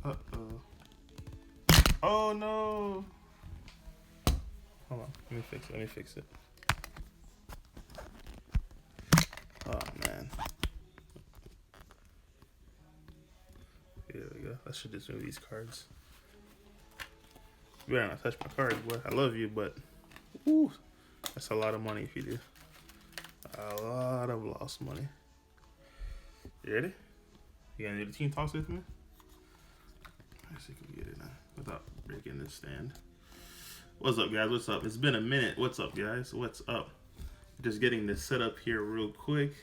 Uh-oh. Oh, no. Hold on. Let me fix it. Oh, man. Here we go. I should just move these cards. You better not touch my cards, boy. I love you, but ooh, that's a lot of money if you do. A lot of lost money. You ready? You gonna do the team toss with me? Let's see if we get it now without breaking this stand. What's up, guys? What's up? It's been a minute. What's up, guys? What's up? Just getting this set up here real quick,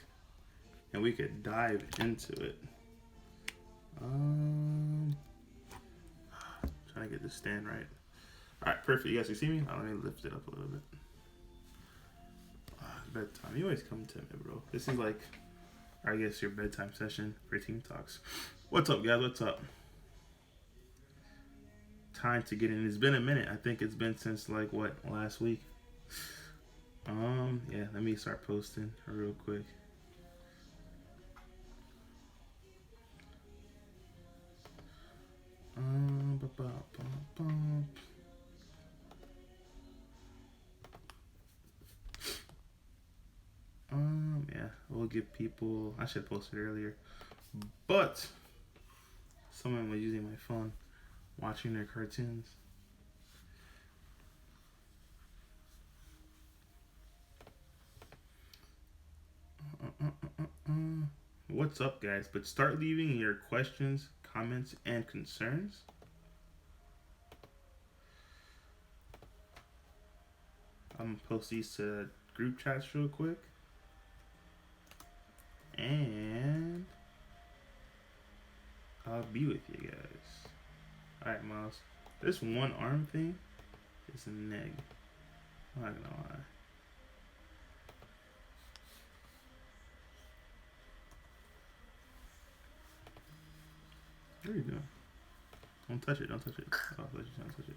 and we could dive into it. Trying to get this stand right. All right, perfect. You guys can see me? Let me lift it up a little bit. Bedtime. You always come to me, bro. This is like, I guess, your bedtime session for Team Talks. What's up, guys? What's up? Time to get in. It's been a minute. I think it's been since like what, last week. Yeah. Let me start posting real quick. Yeah, we'll give people. I should post it earlier, but someone was using my phone, watching their cartoons. What's up, guys? But start leaving your questions, comments, and concerns. I'm gonna post these to group chats real quick. And I'll be with you guys. Alright, Miles. This one arm thing is a neg. I'm not gonna lie. What are you doing? Don't touch it, don't touch it. Oh, I thought you were trying to touch it.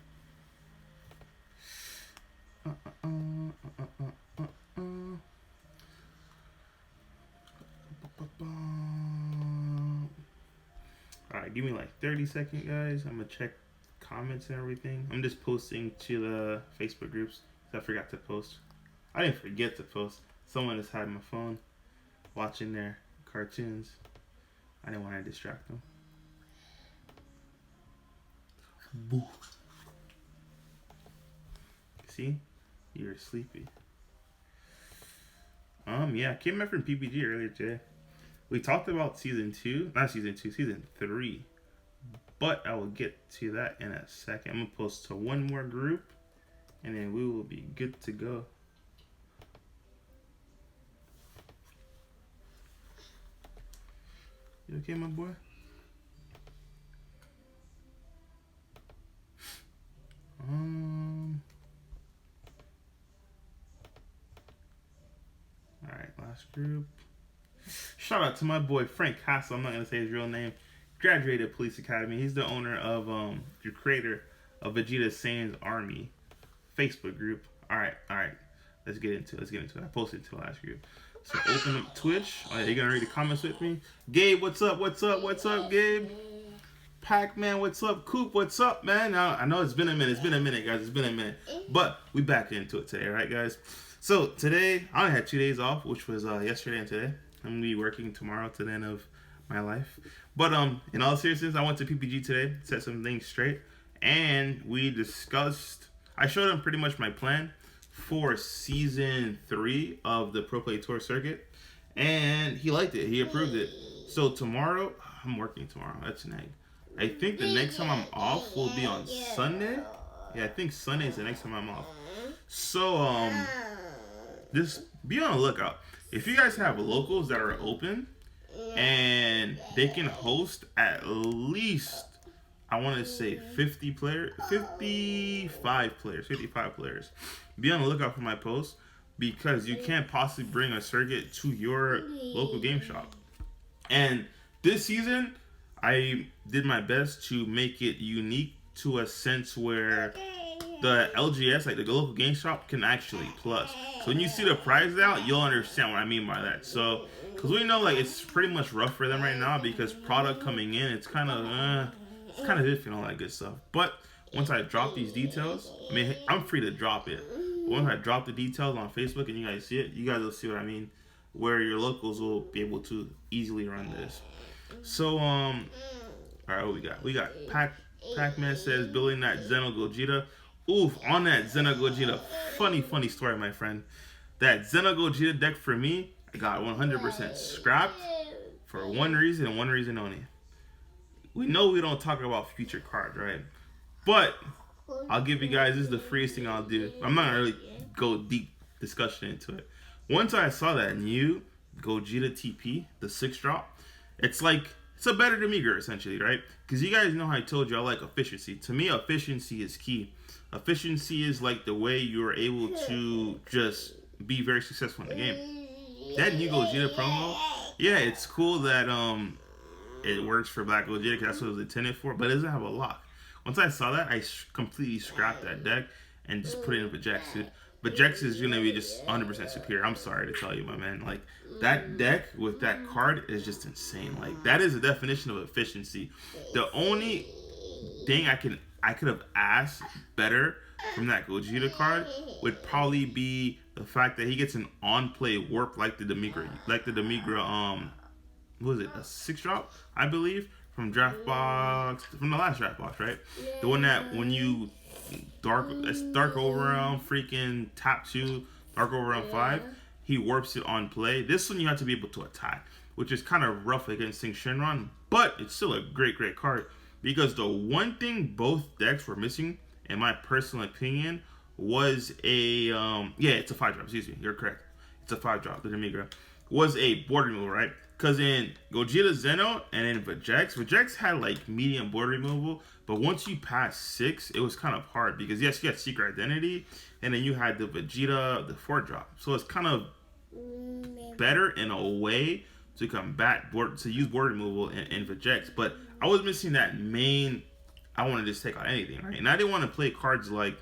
Alright, give me like 30 seconds, guys. I'm gonna check comments and everything. I'm just posting to the Facebook groups. I forgot to post. I didn't forget to post. Someone just had my phone watching their cartoons. I didn't want to distract them. Boo. See? You're sleepy. Yeah, I came back from PPG earlier today. We talked about season 3. But I will get to that in a second. I'm gonna post to one more group, and then we will be good to go. You okay, my boy? Alright, last group. Shout out to my boy Frank Hassel. I'm not gonna say his real name. Graduated Police Academy. He's the owner of the creator of Vegeta Saiyan's Army Facebook group. Alright. Let's get into it. I posted it to the last group. So open up Twitch. Alright, you gonna read the comments with me? Gabe, what's up? What's up, Gabe? Pac-Man, what's up? Coop, what's up, man? Now, I know it's been a minute, guys. It's been a minute. But we back into it today, right, guys? So today, I only had 2 days off, which was yesterday and today. I'm gonna be working tomorrow to the end of my life. But in all seriousness, I went to PPG today, set some things straight, and we discussed. I showed him pretty much my plan for season 3 of the Pro Play Tour circuit, and he liked it. He approved it. So tomorrow, I'm working tomorrow. That's an egg. I think the next time I'm off will be on Sunday. Yeah, I think Sunday is the next time I'm off. So just be on the lookout. If you guys have locals that are open and they can host at least, I want to say 55 players. Be on the lookout for my post, because you can't possibly bring a circuit to your local game shop. And this season, I did my best to make it unique to a sense where the LGS, like the local game shop, can actually plus. So when you see the prize out, you'll understand what I mean by that. So, because we know like it's pretty much rough for them right now, because product coming in, it's kind of it's kind of iffy and all that good stuff. But once I drop these details, I mean, I'm free to drop it. But once I drop the details on Facebook and you guys see it, you guys will see what I mean. Where your locals will be able to easily run this. So all right, what we got? We got Pac-Man says building that Zeno Gogeta. Oof, on that Zeno Gogeta. Funny story, my friend. That Zeno Gogeta deck for me, I got 100% scrapped for one reason and one reason only. We know we don't talk about future cards, right? But I'll give you guys, this is the freest thing I'll do. I'm not gonna really go deep discussion into it. Once I saw that new Gogeta TP, the 6-drop, it's a better Demigra essentially, right? Because you guys know how I told you I like efficiency. To me, efficiency is key. Efficiency is like the way you're able to just be very successful in the game. That new Gogeta promo, yeah, it's cool that it works for Black Gogeta because that's what it was intended for, but it doesn't have a lock. Once I saw that, I completely scrapped that deck and just put it in Vegex, dude. Vegex is gonna be just 100% superior. I'm sorry to tell you, my man. Like, that deck with that card is just insane. Like, that is the definition of efficiency. The only thing I could have asked better from that Gogeta card would probably be the fact that he gets an on-play warp like the Demigra, what was it, a 6-drop, I believe, from the last draft box, right? The one that when you dark overwhelm, freaking tap 2, dark overwhelm 5, he warps it on play. This one you have to be able to attack, which is kind of rough against Sing Shenron, but it's still a great card. Because the one thing both decks were missing, in my personal opinion, was a it's a 5-drop. Excuse me, you're correct. It's a 5-drop. The Demigra was a board removal, right? Because in Gogeta Zeno and in Vegex had like medium board removal, but once you pass 6, it was kind of hard because yes, you had Secret Identity, and then you had the Vegeta, the 4-drop. So it's kind of better in a way to use board removal in Vegex, but I was missing that main. I want to just take out anything, right? And I didn't want to play cards like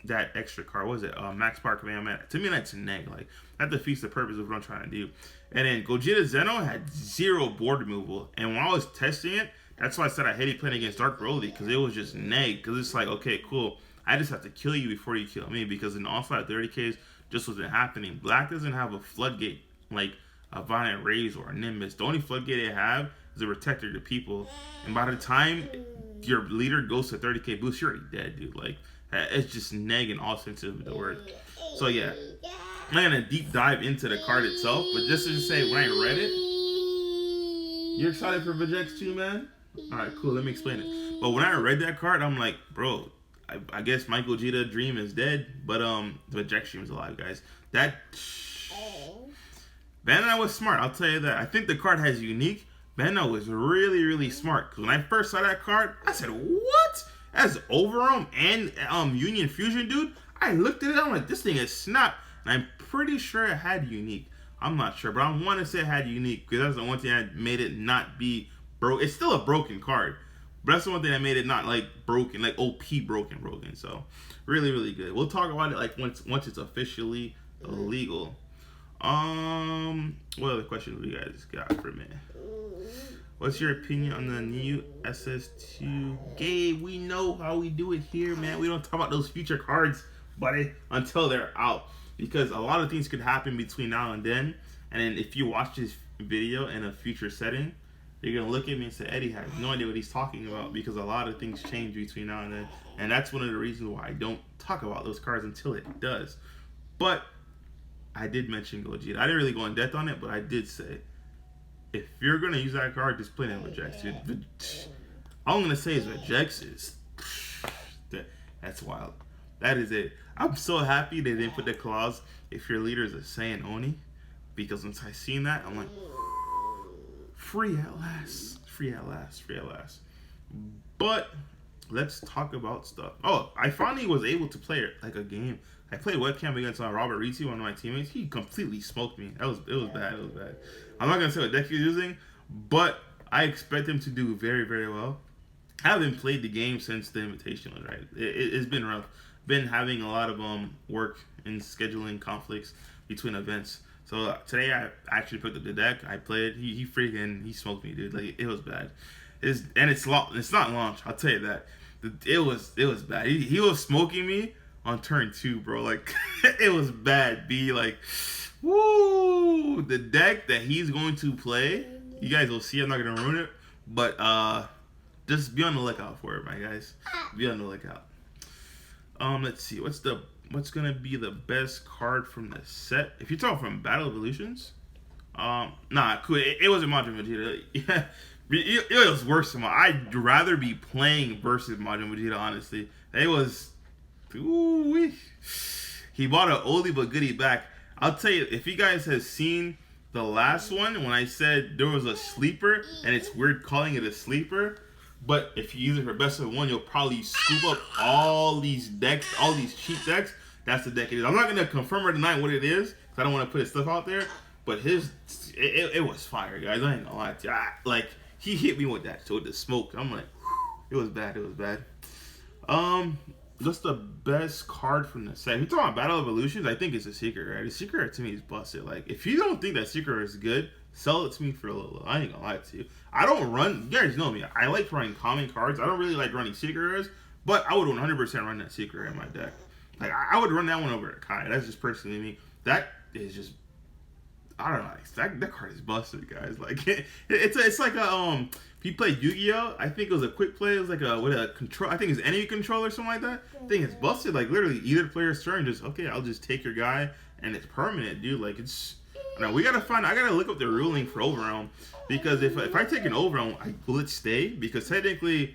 that extra card. What was it? Max Power Command Man. To me, that's neg. Like, that defeats the purpose of what I'm trying to do. And then Gogeta Zeno had 0 board removal. And when I was testing it, that's why I said I hated playing against Dark Broly, because it was just neg. Because it's like, okay, cool. I just have to kill you before you kill me, because in Onslaught 30Ks just wasn't happening. Black doesn't have a floodgate like a Violent Rays or a Nimbus. The only floodgate they have is a Protector to people. And by the time your leader goes to 30k boost, you're already dead, dude. Like, it's just neg in all senses of the word. So yeah, I'm not gonna deep dive into the card itself, but just to say, when I read it, you're excited for Vegex too, man? Alright, cool, let me explain it. But when I read that card, I'm like, bro, I guess my Gogeta dream is dead, but Vegex dream is alive, guys. That Bandai was smart, I'll tell you that. I think the card has unique. Bandai was really smart, because when I first saw that card, I said, what? That's Overwhelm and Union Fusion, dude. I looked at it, I'm like, this thing is snap. And I'm pretty sure it had unique. I'm not sure, but I want to say it had unique, because that's the one thing that made it not be broke. It's still a broken card, but that's the one thing that made it not like broken, like OP broken. So really good. We'll talk about it like once it's officially illegal. What other questions do you guys got for me? What's your opinion on the new SS2? Gabe, we know how we do it here, man. We don't talk about those future cards, buddy, until they're out. Because a lot of things could happen between now and then. And then if you watch this video in a future setting, you're going to look at me and say, Eddie has no idea what he's talking about, because a lot of things change between now and then. And that's one of the reasons why I don't talk about those cards until it does. But I did mention Gogeta. I didn't really go in depth on it, but I did say, if you're going to use that card, just play it in Vegex, dude. All I'm going to say is Vegex is... That's wild. That is it. I'm so happy they didn't put the clause, if your leader is a Saiyan Oni, because once I seen that, I'm like, free at last. But let's talk about stuff. Oh, I finally was able to play like a game. I played webcam against Robert Ricci, one of my teammates. He completely smoked me. It was bad. I'm not gonna say what deck he's using, but I expect him to do very well. I haven't played the game since the Invitational, right? It's been rough. Been having a lot of work and scheduling conflicts between events. So today I actually picked up the deck. I played. He smoked me, dude. Like, it was bad. It's long. It's not launch. I'll tell you that. It was bad. He was smoking me on turn 2, bro. Like it was bad. B like, woo. The deck that he's going to play, you guys will see. I'm not gonna ruin it, but just be on the lookout for it, my guys. Be on the lookout. Let's see. What's gonna be the best card from the set? If you're talking from Battle Evolutions, nah, cool. It wasn't Majin Vegeta. Yeah, it was worse than I'd rather be playing versus Majin Vegeta. Honestly, it was. Ooh, he bought an oldie but goodie back. I'll tell you, if you guys have seen the last one when I said there was a sleeper, and it's weird calling it a sleeper. But if you use it for best of 1, you'll probably scoop up all these decks, all these cheap decks. That's the deck it is. I'm not gonna confirm or deny what it is, because I don't want to put his stuff out there. But it was fire, guys. I ain't gonna lie to you. Like he hit me with that, so with the smoke, I'm like, whew, it was bad. It was bad. Just the best card from the set. If you're talking about Battle Evolutions, I think it's a Secret, right? The Secret to me is busted. Like if you don't think that Secret is good, sell it to me for a little. I ain't gonna lie to you. I don't run. You guys know me. I like running common cards. I don't really like running secret, but I would 100% run that secret in my deck. Like I would run that one over a Kai. That's just personally me. That is just. I don't know. That card is busted, guys. Like it's like a If you play Yu-Gi-Oh, I think it was a quick play. It was like a control. I think it's enemy control or something like that. I think it's busted. Like literally, either player's turn. Just okay. I'll just take your guy, and it's permanent, dude. Like it's. Now we gotta find. I gotta look up the ruling for Overrealm, because if I take an Overrealm, will it stay? Because technically,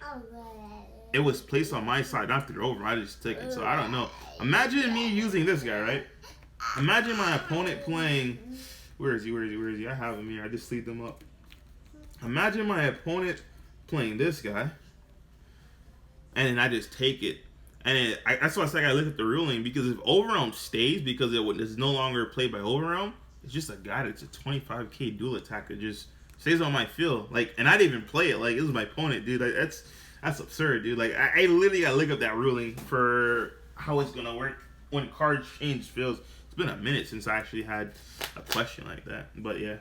it was placed on my side after Overrealm. I just took it, so I don't know. Imagine me using this guy, right? Imagine my opponent playing. Where is he? I have him here. I just sleeved him up. Imagine my opponent playing this guy, and then I just take it. And that's why I said I gotta look at the ruling, because if Overrealm stays, because it is no longer played by Overrealm, it's just a guy that's a 25k dual attacker, just stays on my field. Like, and I didn't even play it. Like, this is my opponent, dude. Like, that's absurd, dude. Like, I literally gotta look up that ruling for how it's gonna work when cards change fields. It's been a minute since I actually had a question like that. But yeah.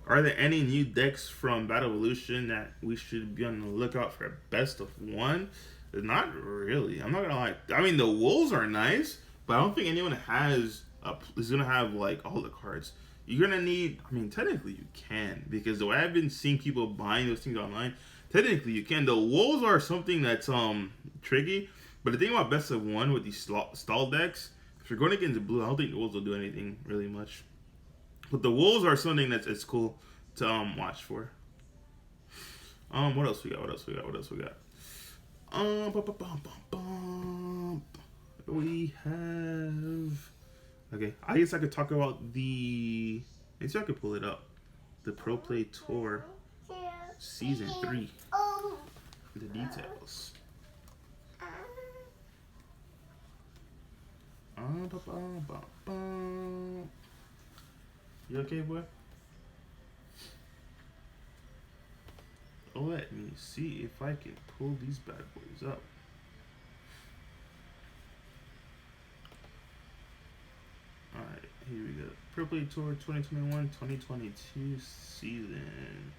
Are there any new decks from Battle Evolution that we should be on the lookout for a best of 1? Not really. I'm not gonna lie. I mean, the Wolves are nice, but I don't think anyone is gonna have like all the cards. You're gonna need. I mean, technically you can, because the way I've been seeing people buying those things online, technically you can. The Wolves are something that's tricky. But the thing about best of 1 with these stall decks, if you're going against blue, I don't think the Wolves will do anything really much. But the Wolves are something that's cool to watch for. What else we got? We have. Okay, I guess I could talk about the. Maybe I could pull it up. The Pro Play Tour Season 3. The details. You okay, boy? Let me see if I can pull these bad boys up. Alright, here we go. Pro Play Tour 2021-2022 season.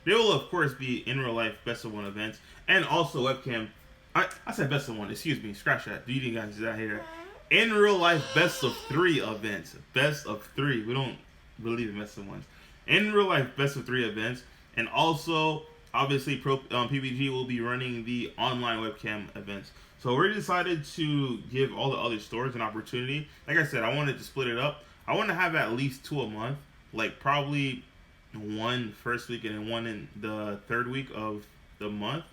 There will, of course, be in real life best of 1 events and also webcam. I said best of 1, excuse me, scratch that. Do you guys out here? In real life best of 3 events. Best of 3. We don't believe in best of 1s. In real life best of 3 events. And also, obviously, PBG will be running the online webcam events. So we decided to give all the other stores an opportunity. Like I said, I wanted to split it up. I want to have at least 2 a month. Like probably 1 first week and then 1 in the 3rd week of the month.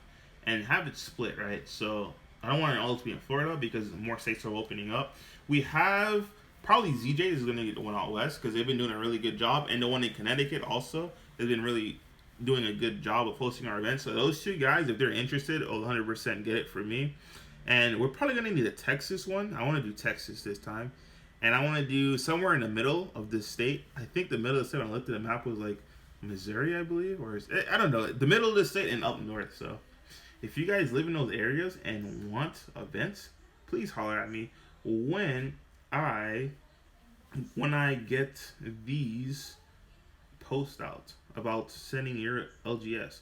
And have it split, right? So I don't want it all to be in Florida, because more states are opening up. We have probably ZJ is going to get the one out west, because they've been doing a really good job. And the one in Connecticut also has been really doing a good job of hosting our events. So those 2 guys, if they're interested, will 100% get it from me. And we're probably going to need a Texas one. I want to do Texas this time. And I want to do somewhere in the middle of the state. I think the middle of the state, when I looked at the map, was like Missouri, I believe. I don't know. The middle of the state and up north. So if you guys live in those areas and want events, please holler at me when I get these posts out about sending your LGS.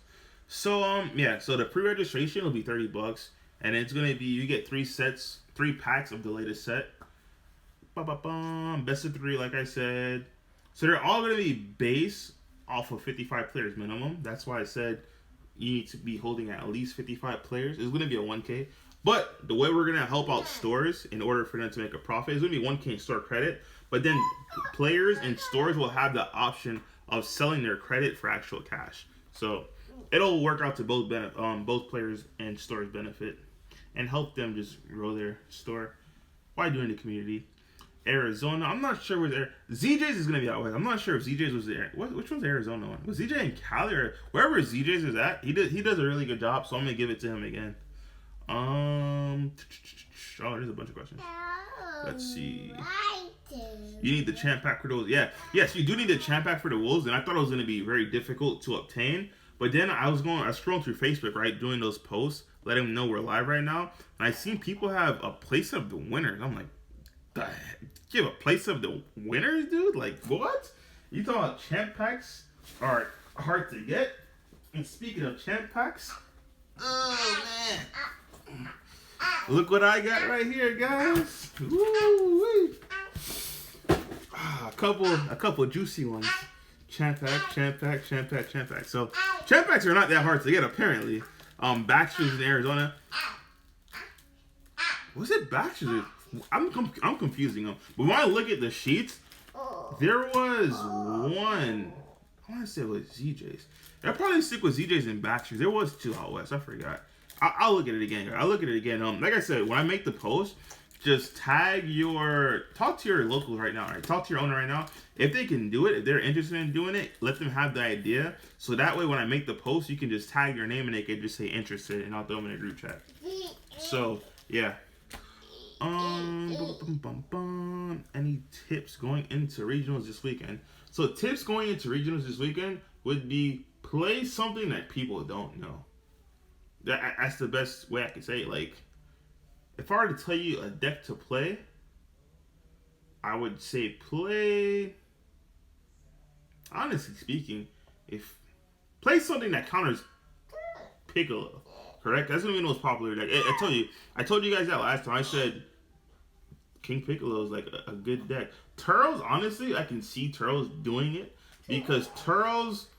So yeah, so the pre-registration will be $30, and it's gonna be you get 3 packs of the latest set. Ba-ba-bum. Best of 3, like I said. So they're all gonna be base off of 55 players minimum. That's why I said you need to be holding at least 55 players. It's gonna be a 1K. But the way we're gonna help out stores in order for them to make a profit is gonna be 1K in store credit. But then players and stores will have the option of selling their credit for actual cash. So it'll work out to both players and stores benefit, and help them just grow their store while doing the community. Arizona, I'm not sure where there. ZJ's is gonna be out west. I'm not sure if ZJ's was there. Which one's the Arizona one? Was ZJ in Cali or wherever ZJ's is at? He does a really good job, so I'm gonna give it to him again. Oh, there's a bunch of questions. Let's see. You need the champ pack for the Wolves. Yeah, yes, you do need the champ pack for the Wolves, and I thought it was gonna be very difficult to obtain. But then I was scrolling through Facebook, right, doing those posts, letting them know we're live right now, and I seen people have a place of the winners. I'm like, the heck? You have a place of the winners, dude? Like, what? You talking about champ packs are hard to get? And speaking of champ packs, oh man, look what I got right here, guys. Woo-wee. A couple juicy ones. Champ pack. So champ packs are not that hard to get, apparently. Baxter's in Arizona. Was it Baxter's? I'm confusing them. But when I look at the sheets, there was one. I want to say it was ZJ's. I'll probably stick with ZJ's and Baxter's. There was 2 out west. I forgot. I'll look at it again. Like I said, when I make the post, just talk to your locals right now. Right? Talk to your owner right now. If they can do it, if they're interested in doing it, let them have the idea. So that way, when I make the post, you can just tag your name and they can just say interested, and I'll throw them in a group chat. So yeah. Any tips going into regionals this weekend? So tips going into regionals this weekend would be play something that people don't know. That's the best way I can say it. Like, if I were to tell you a deck to play, I would say play. Honestly speaking, play something that counters Piccolo. Correct? That's gonna be the most popular deck. I told you guys that last time. I said King Piccolo is like a good deck. Turles, honestly, I can see Turles doing it because Turles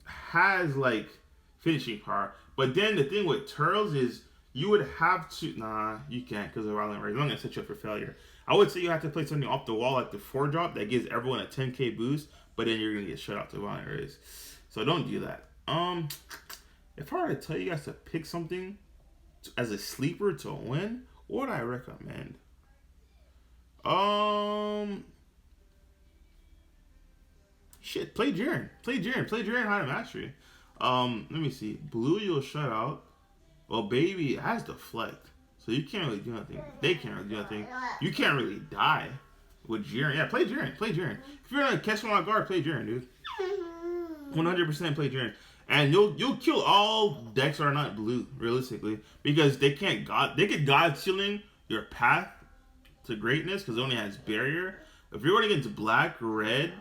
has like finishing power. But then the thing with Turles is you would have to. Nah, you can't because of Violent Rage. I'm gonna set you up for failure. I would say you have to play something off the wall like the 4-drop that gives everyone a 10k boost, but then you're gonna get shut out to Violent Rage. So don't do that. If I were to tell you guys to pick something as a sleeper to win, what would I recommend? Play Jiren. Play Jiren High Mastery. Let me see. Blue, you'll shut out. Well, Baby has deflect, so you can't really do nothing. They can't really do nothing. You can't really die with Jiren. Yeah, play Jiren. If you're gonna catch one on guard, play Jiren, dude. 100% play Jiren. And you'll kill all decks that are not blue, realistically, because they could God Sealing your path to greatness because it only has barrier. If you're going against black, red,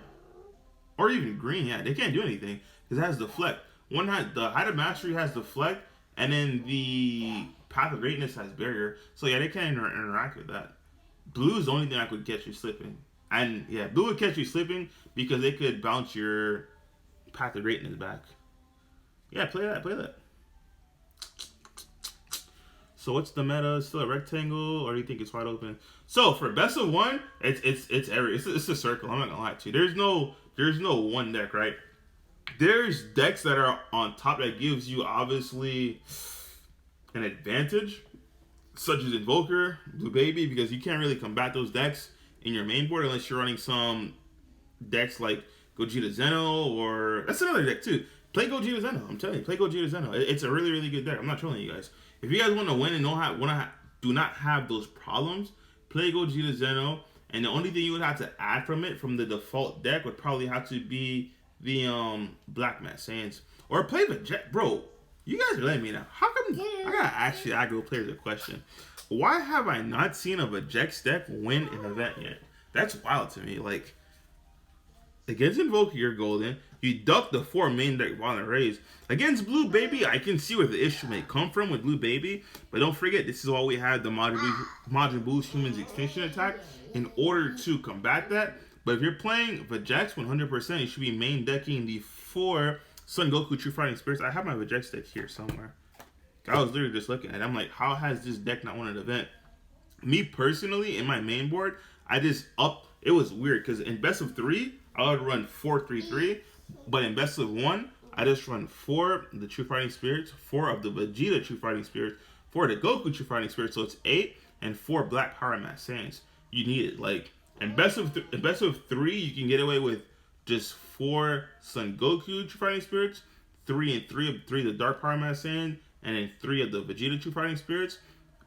or even green, yeah, they can't do anything because it has deflect. The Height of Mastery has deflect, and then the Path of Greatness has barrier. So yeah, they can't interact with that. Blue is the only thing that could catch you slipping, and yeah, blue would catch you slipping because they could bounce your Path of Greatness back. Yeah, play that. So what's the meta? Still a rectangle, or do you think it's wide open? So for best of one, it's a circle. I'm not gonna lie to you. There's no one deck, right? There's decks that are on top that gives you obviously an advantage, such as Invoker, Blue Baby, because you can't really combat those decks in your main board unless you're running some decks like Gogeta Zeno, or that's another deck too. Play Gogeta Zeno. I'm telling you, play Gogeta Zeno. It's a really, really good deck. I'm not trolling you guys. If you guys want to win and do not have those problems, play Gogeta Zeno. And the only thing you would have to add from the default deck would probably have to be the Black Mass Sands. Or play Vegeta. Bro, you guys are letting me know. How come I gotta actually aggro players a question? Why have I not seen a Vegeta deck win an event yet? That's wild to me. Like, Against Invoker, you're golden. You duck the 4 main deck Violent Rays. Against Blue Baby, I can see where the issue may come from with Blue Baby, but don't forget, this is why we have the Majin Buu's Human's Extinction attack in order to combat that. But if you're playing Vegeks 100%, you should be main decking the 4 Son Goku True Fighting Spirits. I have my Vegeks deck here somewhere. I was literally just looking at it. I'm like, how has this deck not won an event? Me personally, in my main board, I just upped. It was weird because in best of 3, I would run 4-3-3, but in best of 1, I just run 4 of the True Fighting Spirits, 4 of the Vegeta True Fighting Spirits, 4 of the Goku True Fighting Spirits, so it's 8, and 4 Black Power Mass Saiyans. You need it. Like, in best of 3, you can get away with just 4 Son Goku True Fighting Spirits, 3 and 3 of the Dark Power Mass Saiyan, and then 3 of the Vegeta True Fighting Spirits.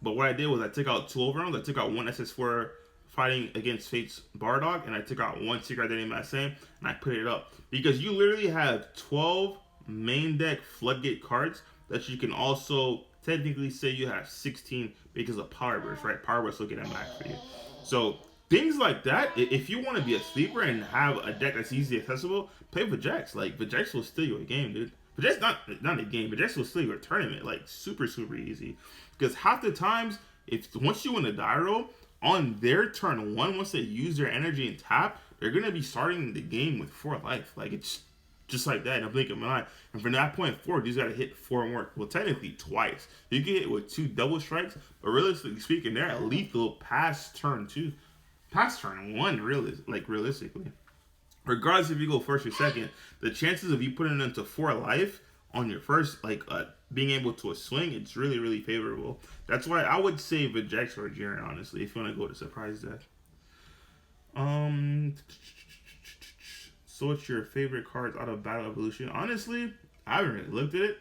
But what I did was I took out 2 overrounds. I took out 1 SS4 fighting against Fate's Bardock, and I took out 1 Secret Identity Mass Saiyan, and I put it up. Because you literally have 12 main deck Floodgate cards that you can also technically say you have 16 because of Power Burst, right? Power Burst will get them back for you. So things like that, if you want to be a sleeper and have a deck that's easily accessible, play Vegeks. Like, Vegeks will steal you a game, dude. Vegeks, not a game, Vegeks will steal you a tournament, like, super, super easy. Because half the times, once you win a die roll, on their turn 1, once they use their energy and tap, they're going to be starting the game with 4 life. Like, it's just like that in a blink of an eye. And from that point forward, you just got to hit 4 more. Well, technically twice. You can hit with 2 double strikes, but realistically speaking, they're at lethal past turn 2. Past turn 1, realistically. Regardless if you go first or second, the chances of you putting them to 4 life on your first, being able to swing, it's really, really favorable. That's why I would say Vegeks or Jiren, honestly, if you want to go to surprise deck. So what's your favorite cards out of Battle Evolution? Honestly, I haven't really looked at it.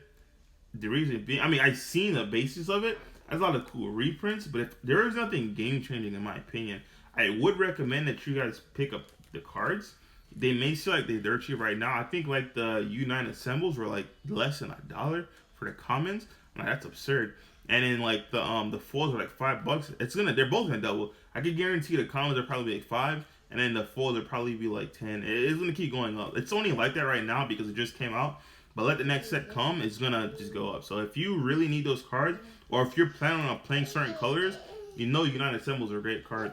The reason being, I mean, I've seen the basis of it. There's a lot of cool reprints, but if there is nothing game-changing in my opinion, I would recommend that you guys pick up the cards. They may feel like they're dirt cheap right now. I think like the U9 Assembles were like less than $1 for the commons. Like, that's absurd. And then like the foils are like $5. They're both gonna double. I can guarantee the commons are probably like 5, and then the foils will probably be like 10. It's gonna keep going up. It's only like that right now because it just came out. But let the next set come, it's gonna just go up. So if you really need those cards, or if you're planning on playing certain colors, you know United Assembles are a great card.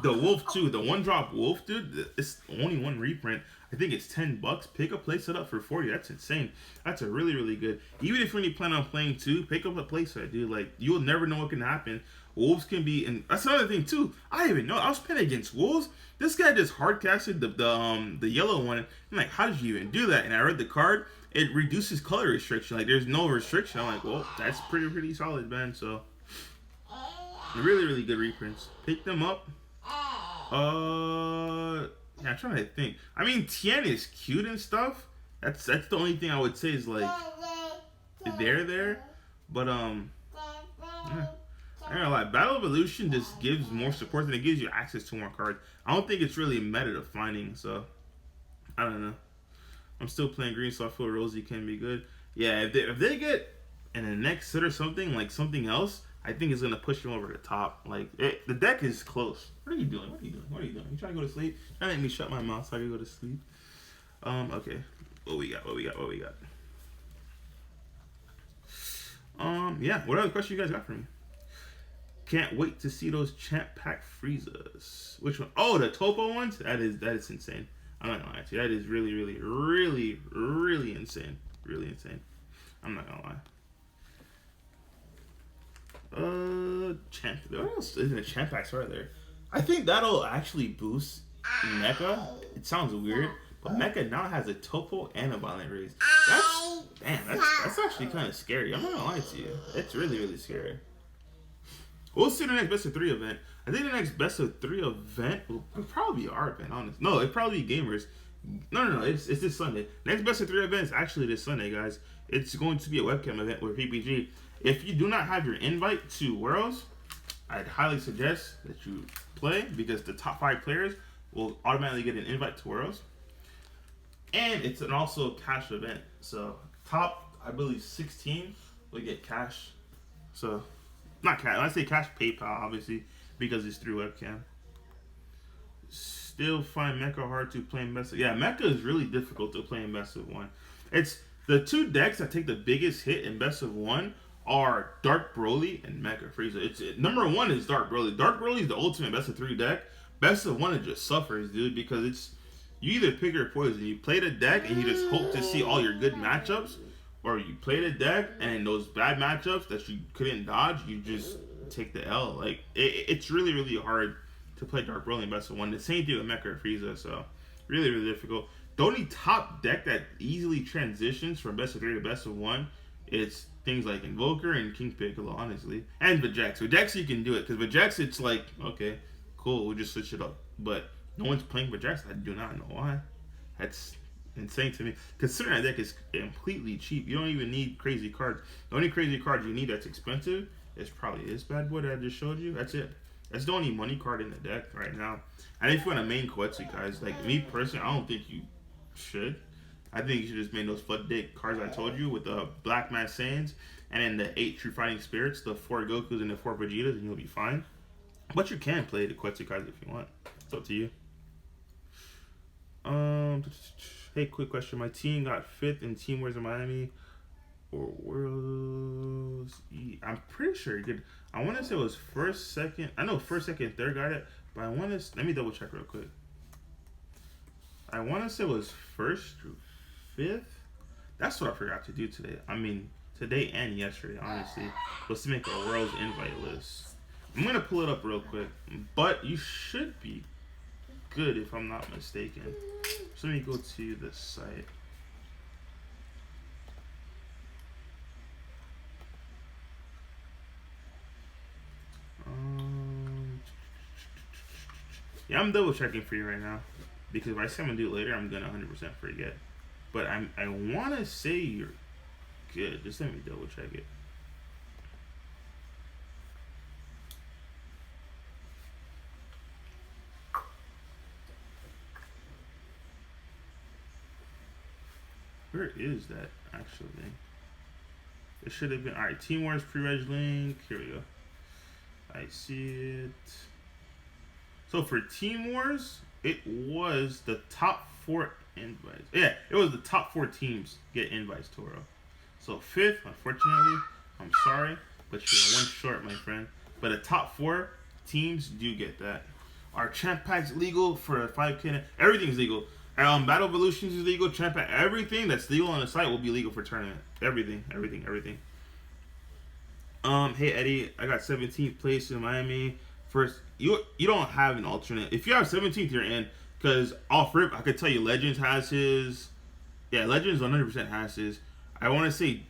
The Wolf too, the 1-drop Wolf, dude, it's only 1 reprint. I think it's $10. Pick a playset up for 40. That's insane. That's a really, really good. Even if you plan on playing 2, pick up a playset, dude. Like, you'll never know what can happen. Wolves can be, and that's another thing too. I didn't even know. I was playing against Wolves. This guy just hard casted the yellow one. I'm like, how did you even do that? And I read the card. It reduces color restriction. Like, there's no restriction. I'm like, well, that's pretty solid, man. So, really, really good reprints. Pick them up. Yeah, I'm trying to think. I mean, Tien is cute and stuff. That's the only thing I would say is like they're there. But yeah. I don't know, like Battle Evolution just gives more support and it gives you access to more cards. I don't think it's really meta defining, so I don't know. I'm still playing green, so I feel Rosie can be good. Yeah, if they get in the next set or something like something else, I think it's gonna push them over the top. Like the deck is close. What are you doing? You trying to go to sleep? Trying to make me shut my mouth so I can go to sleep. Okay. What we got? Yeah. What other question you guys got for me? Can't wait to see those Champ Pack Friezas. Which one? Oh, the Topo ones. That is insane. I'm not gonna lie to you. That is really, really, really, really insane. Really insane. I'm not gonna lie. What else is in the Champ Packs right there? I think that'll actually boost Mecha. It sounds weird, but Mecha now has a Topo and a Violent Rays. That's actually kind of scary. I'm not gonna lie to you. It's really, really scary. We'll see the next best of 3 event. I think the next best of 3 event will probably be our event, honestly. No, it'll probably be Gamers. No. It's this Sunday. Next best of 3 event is actually this Sunday, guys. It's going to be a webcam event with PPG. If you do not have your invite to Worlds, I'd highly suggest that you play because the top 5 players will automatically get an invite to Worlds. And it's also a cash event. So top, I believe, 16 will get cash. So, not cash. When I say cash, PayPal, obviously, because it's through webcam. still find Mecha hard to play in best of... Yeah, Mecha is really difficult to play in best of one. It's the two decks that take the biggest hit in best of one are Dark Broly and Mecha Frieza. Number one is Dark Broly. Dark Broly is the ultimate best of three deck. Best of one, it just suffers, dude, because it's you either pick your poison. You play the deck and you just hope to see all your good matchups, or you play the deck and those bad matchups that you couldn't dodge, you just take the L. Like it's really, really hard to play Dark Broly in best of one. The same thing with Mecha Frieza, so really, really difficult. The only top deck that easily transitions from best of three to best of one is things like Invoker and King Piccolo, honestly, and Vegeta. Vegeta you can do it because Vegeta it's like okay, cool, we'll just switch it up. But no one's playing Vegeta. I do not know why. That's insane to me. Considering that deck is completely cheap, you don't even need crazy cards. The only crazy card you need that's expensive is probably this bad boy that I just showed you. That's it. That's the only money card in the deck right now. And if you want to main Koetsu, guys, like me personally, I don't think you should. I think you should just main those flood deck cards I told you with the Black Mass Saiyans and then the 8 True Fighting Spirits, the 4 Gokus and the 4 Vegetas, and you'll be fine. But you can play the Koetsu cards if you want. It's up to you. Hey, quick question. My team got 5th in Team Wars in Miami or Worlds. I'm pretty sure it did. I want to say it was first, second. I know first, second, third got it, but I want to. Let me double check real quick. I want to say it was first through 5th. That's what I forgot to do today. I mean, today and yesterday, honestly, was to make a Worlds invite list. I'm gonna pull it up real quick, but you should be good if I'm not mistaken. So let me go to the site. Yeah, I'm double checking for you right now because if I say I'm gonna do it later, I'm gonna 100% forget. But I want to say you're good. Just let me double check it. Where is that actually? It should have been alright. Team Wars pre-reg link. Here we go. I see it. So for Team Wars, it was the top 4 invites. Yeah, it was the top 4 teams get invites, Toro. So 5th, unfortunately, I'm sorry, but you're 1 short, my friend. But the top 4 teams do get that. Our champ packs legal for a 5K. Everything's legal. Battle Evolutions is legal. Champ pack, everything that's legal on the site will be legal for tournament. Everything. Hey Eddie, I got 17th place in Miami. First, you don't have an alternate. If you have 17th, you're in. Because off rip, I could tell you Legends has his. Yeah, Legends 100% has his. I want to say,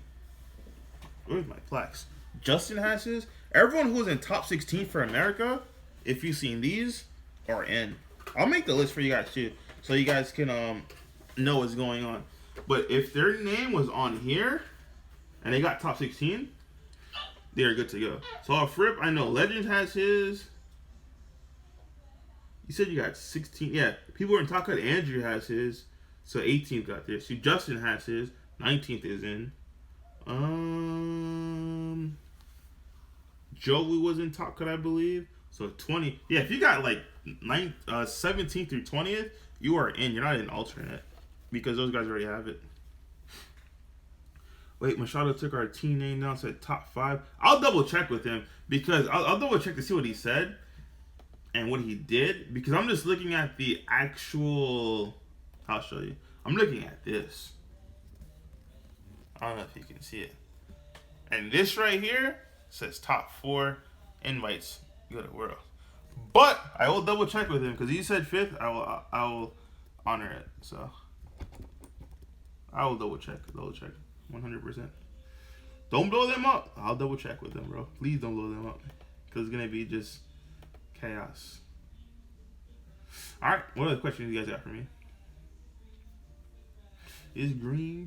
where's my plaques? Justin has his. Everyone who's in top 16 for America, if you've seen these, are in. I'll make the list for you guys too, so you guys can know what's going on. But if their name was on here, and they got top 16, they're good to go. So off rip, I know Legends has his. You said you got 16. Yeah, people are in top cut. Andrew has his. So 18th got this. See, Justin has his. 19th is in. Joey was in top cut, I believe. So 20. Yeah, if you got like 17th through 20th, you are in. You're not in alternate because those guys already have it. Wait, Machado took our team name down, said top 5. I'll double check with him because I'll double check to see what he said and what he did because I'm just looking at the actual. I'll show you. I'm looking at this. I don't know if you can see it. And this right here says top 4 invites go to World. But I will double check with him because he said 5th. I will honor it. So I will double check. 100%. Don't blow them up. I'll double check with them, bro. Please don't blow them up because it's gonna be just chaos. All right. What other questions you guys got for me? Is green.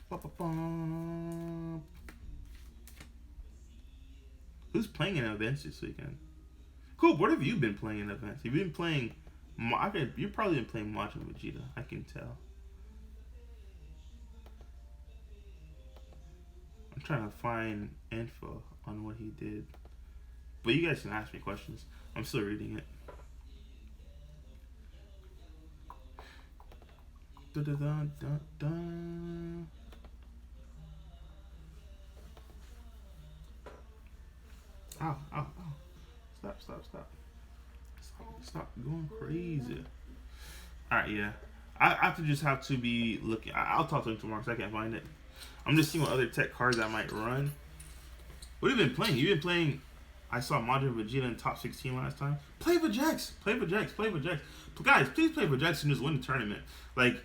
Ba-ba-bum. Who's playing in events this weekend? Cool. What have you been playing in events? You've been playing. You've probably been playing Majin Vegeta. I can tell. I'm trying to find info on what he did. But you guys can ask me questions. I'm still reading it. Dun, dun, dun, dun, dun. Ow, ow, ow. Stop, stop, stop. Stop going crazy. Alright, yeah. I have to just have to be looking. I'll talk to him tomorrow because I can't find it. I'm just seeing what other tech cards I might run. What have you been playing? You've been playing. I saw Majin Vegeta in top 16 last time. Play Vegeks. Play Vegeks. Play Vegeks. Guys, please play Vegeks and just win the tournament. Like,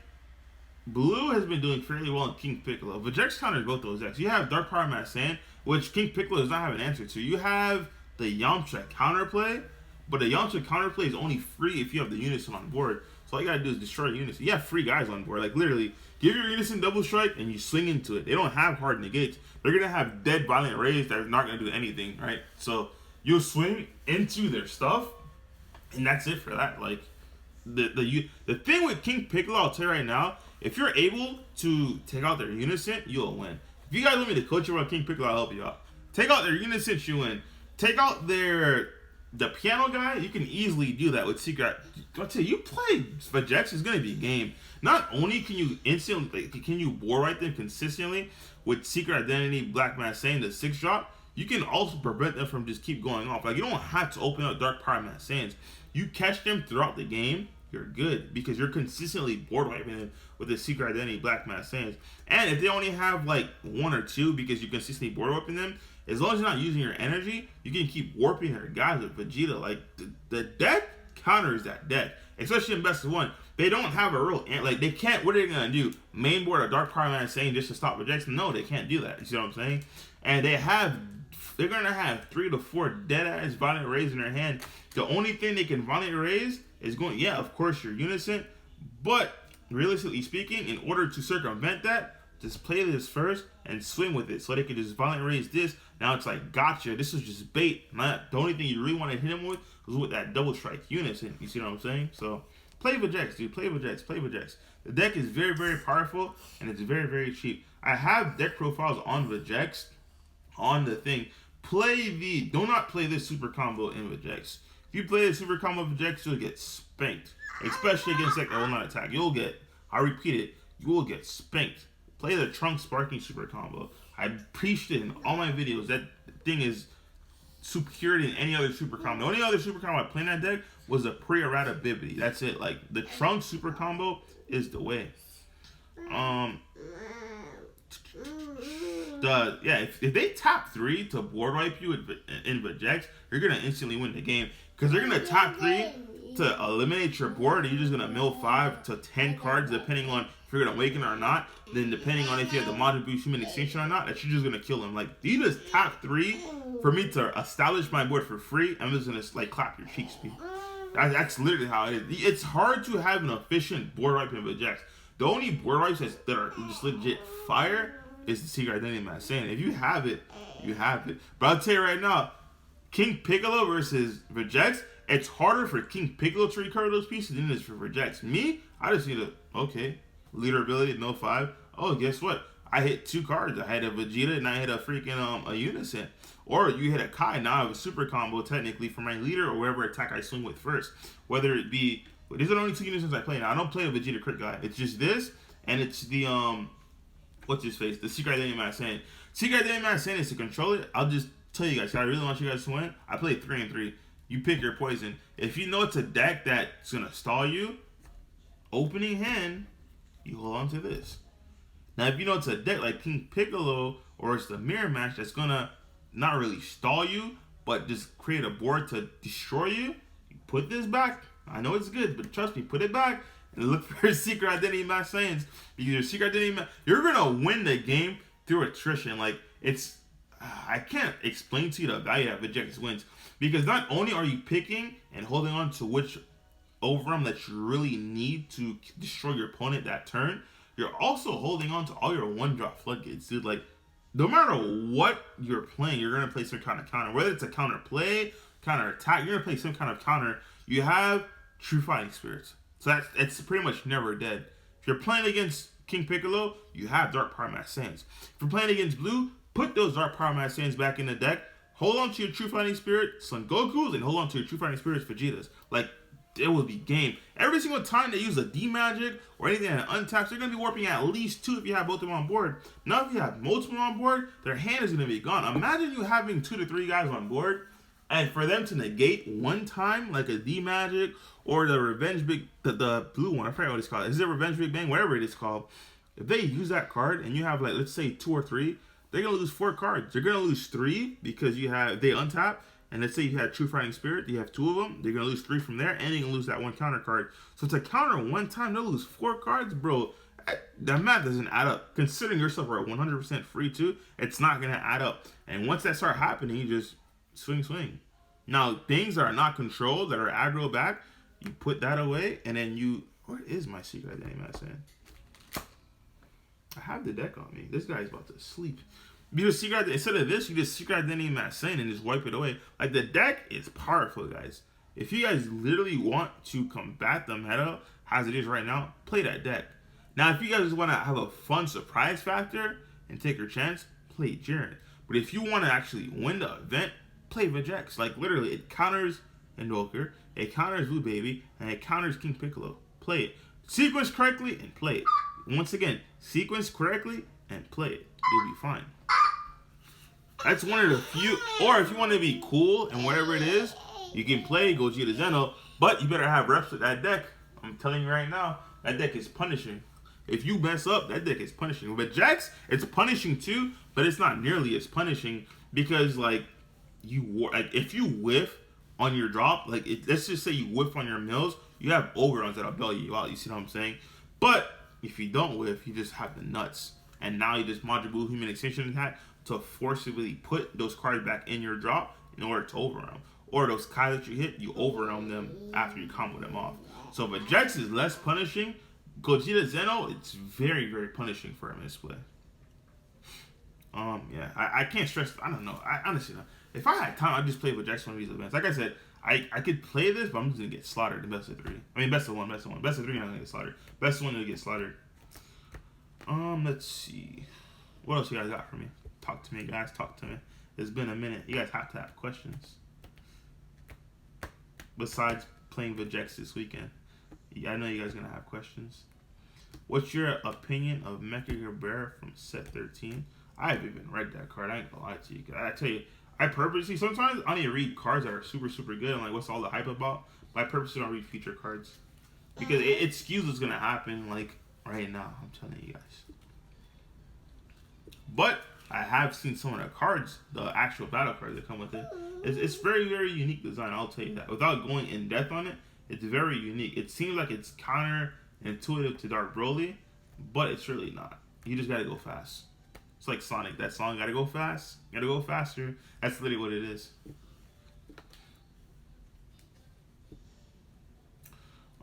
Blue has been doing fairly well in King Piccolo. Vegeks counters both those decks. You have Dark Power Mass Sand, which King Piccolo does not have an answer to. You have the Yamcha counterplay, but the Yamcha counterplay is only free if you have the Unison on board. So all you gotta do is destroy Unison. You have free guys on board. Like, literally, give your Unison double strike and you swing into it. They don't have hard negates. They're gonna have dead violent rays that are not gonna do anything, right? So you'll swing into their stuff, and that's it for that. Like, the thing with King Piccolo, I'll tell you right now, if you're able to take out their Unison, you'll win. If you guys want me to coach you about King Piccolo, I'll help you out. Take out their Unison, you win. Take out the piano guy, you can easily do that with Secret. I'll tell you, you play Vegeks, it's gonna be a game. Not only can you instantly, can you board right them consistently with Secret Identity, Black Mass Sand, the 6-drop, you can also prevent them from just keep going off. Like, you don't have to open up Dark Power Mass Sands. You catch them throughout the game, you're good because you're consistently board wiping them with the Secret Identity, Black Mass Sands. And if they only have like 1 or 2 because you're consistently board wiping them, as long as you're not using your energy, you can keep warping their guys with Vegeta. Like, the deck counters that deck, especially in best of 1. They don't have a real, like, they can't, what are they gonna do? Main board a Dark Power Man saying just to stop rejection? No, they can't do that. You see what I'm saying? And they're gonna have 3 to 4 dead ass violent rays in their hand. The only thing they can violent raise is going, yeah, of course, your Unison, but realistically speaking, in order to circumvent that, just play this first and swing with it so they can just violent raise this. Now it's like, gotcha, this is just bait. Not the only thing you really want to hit him with was with that double strike Unison. You see what I'm saying? So play Vegeks, dude. Play Vegeks. Play Vegeks. The deck is very, very powerful and it's very, very cheap. I have deck profiles on Vegeks on the thing. Do not play this super combo in Vegeks. If you play the super combo Vegeks, you'll get spanked. Especially against deck that will not attack. I repeat it, you will get spanked. Play the Trunks Sparking super combo. I preached it in all my videos. That thing is superior than any other super combo. The only other super combo I played in that deck was the Pre-Errata Bibidi. That's it. Like, the Trunks super combo is the way. If they tap 3 to board wipe you in Vegeks, you're gonna instantly win the game because they're gonna tap 3 to eliminate your board, and you're just gonna mill 5 to 10 cards depending on if you're gonna awaken or not. Then depending on if you have the Majin Buu Human Extinction or not, that you're just gonna kill them. Like, you just tap 3 for me to establish my board for free. I'm just gonna like clap your cheeks, people. That's literally how it is. It's hard to have an efficient board wipe in Vegeks. The only board wipes that are just legit fire is the Secret Identity Mass Sand. If you have it, you have it. But I'll tell you right now, King Piccolo versus Vegeks, it's harder for King Piccolo to recover those pieces than it is for Vegeks. Me, I just need leader ability, no 5. Oh, guess what? I hit 2 cards. I had a Vegeta and I hit a freaking a Unison. Or you hit a Kai. Now I have a super combo technically for my leader or whatever attack I swing with first. Whether it be, these are the only 2 Unisons I play now. I don't play a Vegeta crit guy. It's just this, and it's the what's his face? The Secret Identity Mass Sand. Secret Identity Mass Sand is to control it. I'll just tell you guys, I really want you guys to win. I play 3 and 3. You pick your poison. If you know it's a deck that's gonna stall you, opening hand, you hold on to this. Now, if you know it's a deck like King Piccolo or it's the mirror match that's gonna not really stall you, but just create a board to destroy you, you put this back. I know it's good, but trust me, put it back and look for Secret Identity Mass Sands. Because your Secret Identity you're gonna win the game through attrition. Like, it's, I can't explain to you the value that Vegeks wins. Because not only are you picking and holding on to which overarm that you really need to destroy your opponent that turn, you're also holding on to all your 1-drop floodgates, dude. Like, no matter what you're playing, you're going to play some kind of counter. Whether it's a counter play, counter attack, you're going to play some kind of counter. You have True Fighting Spirits. So it's pretty much never dead. If you're playing against King Piccolo, you have Dark Power Mass Sands. If you're playing against Blue, put those Dark Power Mass Sands back in the deck. Hold on to your True Fighting Spirit Son Goku's and hold on to your True Fighting Spirits Vegetas. Like, it will be game. Every single time they use a D magic or anything that untaps, they're gonna be warping at least 2 if you have both of them on board. Now if you have multiple on board, their hand is gonna be gone. Imagine you having 2 to 3 guys on board, and for them to negate one time, like a D magic or the Revenge Big, the blue one, I forget what it's called. Is it Revenge Big Bang? Whatever it is called. If they use that card and you have like, let's say 2 or 3, they're gonna lose 4 cards. They're gonna lose 3 because they untap. And let's say you had True Fighting Spirit, you have 2 of them, they're going to lose 3 from there, and you're going to lose that 1 counter card. So to counter 1 time, they'll lose 4 cards, bro. That math doesn't add up. Considering yourself are 100% free too, it's not going to add up. And once that starts happening, you just swing. Now, things that are not controlled, that are aggro back, you put that away, and then you... Where is my secret identity medicine? I have the deck on me. This guy's about to sleep. You just secret, instead of this, you just secret identity Massane and just wipe it away. Like, the deck is powerful, guys. If you guys literally want to combat the meta as it is right now, play that deck. Now, if you guys want to have a fun surprise factor and take your chance, play Jiren. But if you want to actually win the event, play Vegeks. Like, literally, it counters Invoker, it counters Blue Baby, and it counters King Piccolo. Play it. Sequence correctly and play it. Once again, sequence correctly and play it. You'll be fine. That's one of the few, or if you want to be cool and whatever it is, you can play Gogeta Zeno, but you better have reps with that deck. I'm telling you right now, that deck is punishing. If you mess up, that deck is punishing. But Jax, it's punishing too, but it's not nearly as punishing because like if you whiff on your drop, like let's just say you whiff on your mills, you have overruns that'll bail you out. You see what I'm saying? But if you don't whiff, you just have the nuts, and now you just mod your Blue Human Extinction attack to forcibly put those cards back in your drop in order to overwhelm. Or those cards that you hit, you overwhelm them after you combo them off. So if Jax is less punishing, Gogeta Zeno, it's very, very punishing for him in this play. Yeah, I can't stress, I don't know. I honestly know. If I had time, I'd just play with Jax one of these events. Like I said, I could play this, but I'm just gonna get slaughtered in best of 3. I mean, best of 1. Best of 3, I'm gonna get slaughtered. Best of 1, gonna get slaughtered. Let's see. What else you guys got for me? Talk to me, guys. Talk to me. It's been a minute. You guys have to have questions. Besides playing Vegeks this weekend. I know you guys are going to have questions. What's your opinion of Mecha Cabrera from set 13? I haven't even read that card. I ain't going to lie to you. I tell you, I purposely, sometimes I need to read cards that are super, super good. And like, what's all the hype about? But I purposely don't read feature cards. Because it skews what's going to happen, like, right now. I'm telling you guys. But I have seen some of the cards, the actual battle cards that come with it. It's very, very unique design, I'll tell you that. Without going in depth on it, it's very unique. It seems like it's counterintuitive to Dark Broly, but it's really not. You just gotta go fast. It's like Sonic, that song, gotta go fast, gotta go faster. That's literally what it is.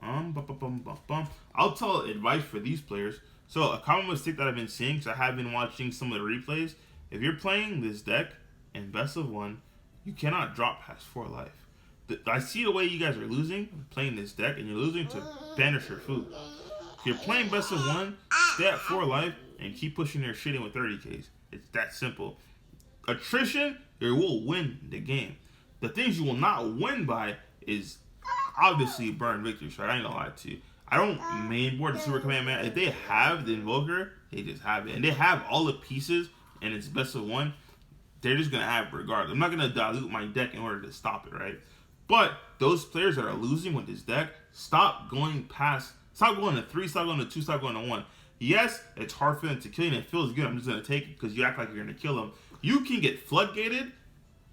I'll tell advice for these players. So a common mistake that I've been seeing, because I have been watching some of the replays, if you're playing this deck in best of 1, you cannot drop past 4 life. I see the way you guys are losing playing this deck, and you're losing to Banisher Fu. If you're playing best of 1, stay at 4 life and keep pushing your shit in with 30Ks. It's that simple. Attrition, you will win the game. The things you will not win by is obviously burn victories, right? I ain't gonna lie to you. I don't mainboard the Super Kamehameha. If they have the Invoker, they just have it. And they have all the pieces, and it's best of 1. They're just going to have it regardless. I'm not going to dilute my deck in order to stop it, right? But those players that are losing with this deck, stop going past. Stop going to 3, stop going to 2, stop going to 1. Yes, it's hard for them to kill you, and it feels good. I'm just going to take it because you act like you're going to kill them. You can get floodgated,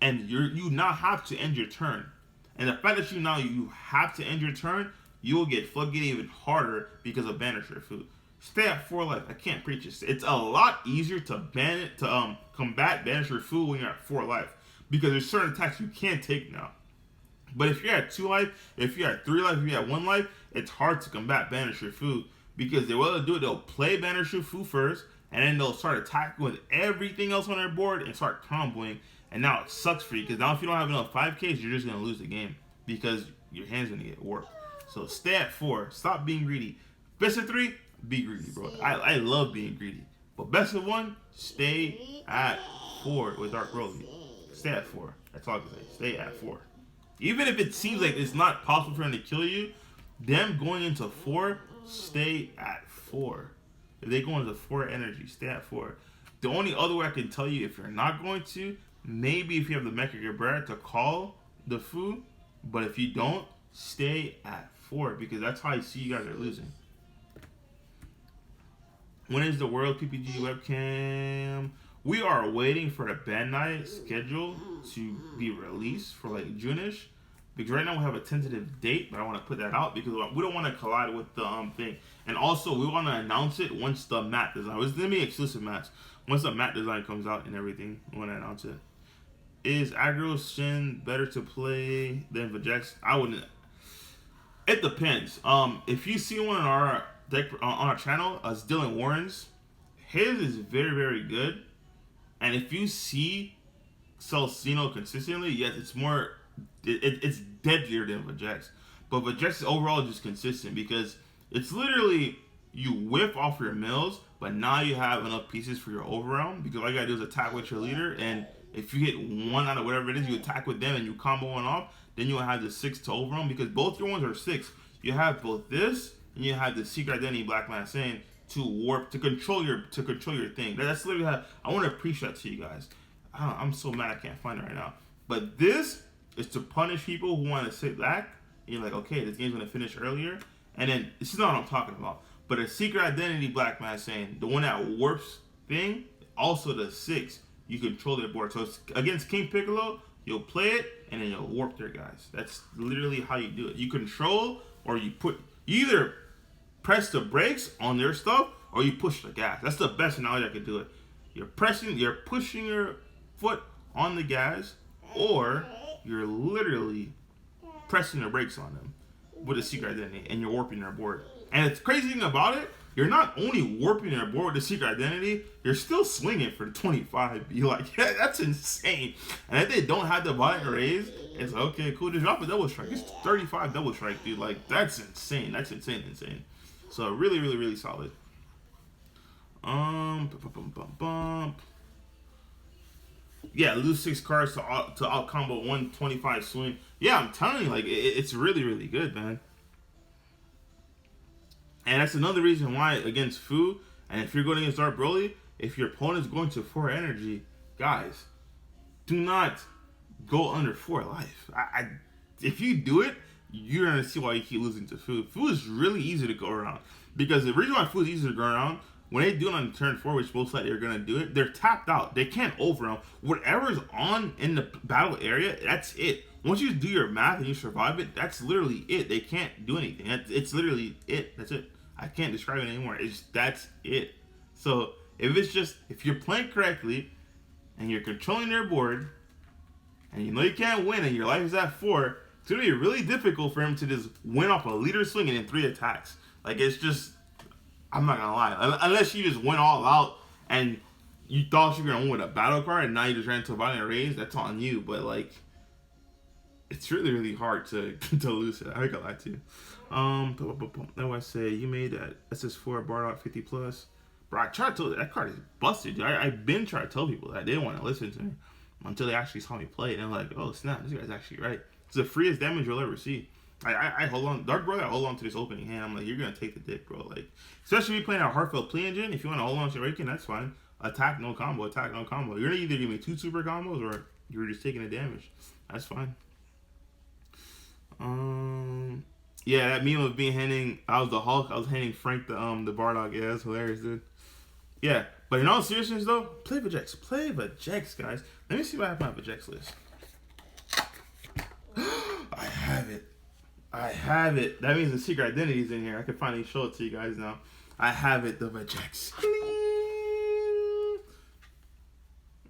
and you now have to end your turn. And the fact that you have to end your turn, you will get floodgated even harder because of Banisher Fu. Stay at 4 life. I can't preach it. It's a lot easier to combat Banisher Fu when you're at 4 life, because there's certain attacks you can't take now. But if you're at 2 life, if you're at 3 life, if you're at 1 life, it's hard to combat Banisher Fu, because they'll play Banisher Fu first, and then they'll start attacking with everything else on their board and start comboing. And now it sucks for you, because now if you don't have enough 5Ks, you're just going to lose the game because your hand's going to get warped. So stay at 4. Stop being greedy. Best of 3, be greedy, bro. I love being greedy. But best of 1, stay at 4 with Dark Broly. Stay at 4. That's all I can say. Stay at 4. Even if it seems like it's not possible for them to kill you, them going into 4, stay at 4. If they go into 4 energy, stay at 4. The only other way I can tell you if you're not going to, maybe if you have the Mecha Geber to call the Fu, but if you don't, stay at 4 because that's how I see you guys are losing. When is the World PPG webcam? We are waiting for the Bandai schedule to be released for like June-ish. Because right now we have a tentative date, but I want to put that out because we don't want to collide with the thing. And also, we want to announce it once the matte design. It's going to be exclusive mats. Once the matte design comes out and everything, we want to announce it. Is Aggro Shin better to play than Vegeks? I wouldn't. It depends. If you see one on our deck on our channel, Dylan Warren's, his is very, very good. And if you see Celestino consistently, yes, it's more. It's deadlier than Vegeks. But Vegeks overall is just consistent because it's literally you whiff off your mills, but now you have enough pieces for your overround because all you gotta do is attack with your leader, and if you hit one out of whatever it is, you attack with them and you combo one off, then you'll have the 6 to overround because both your ones are 6. You have both this and you have the Secret Identity Black Man saying to warp to control your thing. That's literally how I want to preach that to you guys. I'm so mad I can't find it right now. But this is to punish people who want to sit back. And you're like, okay, this game's gonna finish earlier, and then this is not what I'm talking about. But a Secret Identity Black Man saying the one that warps thing, also the 6, you control their board. So it's against King Piccolo, you'll play it and then you'll warp their guys. That's literally how you do it. You control or you either press the brakes on their stuff or you push the gas. That's the best analogy I could do it. You're pushing your foot on the gas, or you're literally pressing the brakes on them with a Secret Identity and you're warping their board. And the crazy thing about it, you're not only warping their board with the Secret Identity, you're still swinging for 25. You're like, yeah, that's insane. And if they don't have the body raise, it's like, okay, cool, just drop a double strike. It's 35 double strike, dude. Like, that's insane. That's insane. So really, really, really solid. Yeah, lose 6 cards to out combo 125 swing. Yeah, I'm telling you, like, it's really, really good, man. And that's another reason why against Fu, and if you're going against Dark Broly, if your opponent's going to 4 energy, guys, do not go under 4 life. If you do it, you're going to see why you keep losing to Fu. Fu is really easy to go around. Because the reason why Fu is easy to go around, when they do it on turn 4, which most likely they're going to do it, they're tapped out. They can't overround. Whatever's on in the battle area, that's it. Once you do your math and you survive it, that's literally it. They can't do anything. It's literally it. That's it. I can't describe it anymore. That's it. So if you're playing correctly and you're controlling their board and you know you can't win and your life is at 4, it's gonna be really difficult for him to just win off a leader swing and in 3 attacks. Like, it's just, I'm not gonna lie, unless you just went all out and you thought you were gonna win with a battle card and now you just ran into a body and raise, that's on you. But like, it's really, really hard to lose it. I ain't gonna lie to you. Now I say you made that SS4 Bardock 50 plus. Bro, I tried to tell you that card is busted, dude. I've been trying to tell people that. They didn't want to listen to me until they actually saw me play it. And they're like, oh snap, this guy's actually right. It's the freest damage you'll ever see. I hold on, Dark Brother, I hold on to this opening hand. I'm like, you're gonna take the dick, bro. Like, especially if you're playing a Heartfelt Plea Engine, if you want to hold on to your Raken, that's fine. Attack no combo. You're gonna either give me 2 super combos or you're just taking the damage. That's fine. Yeah, that meme of being handing, I was the Hulk, I was handing Frank the Bardock. Yeah, that's hilarious, dude. Yeah, but in all seriousness though, play Vegeks, guys. Let me see what I have on my Vegeks list. I have it. That means the Secret Identity is in here. I can finally show it to you guys now. I have it, the Vegeks.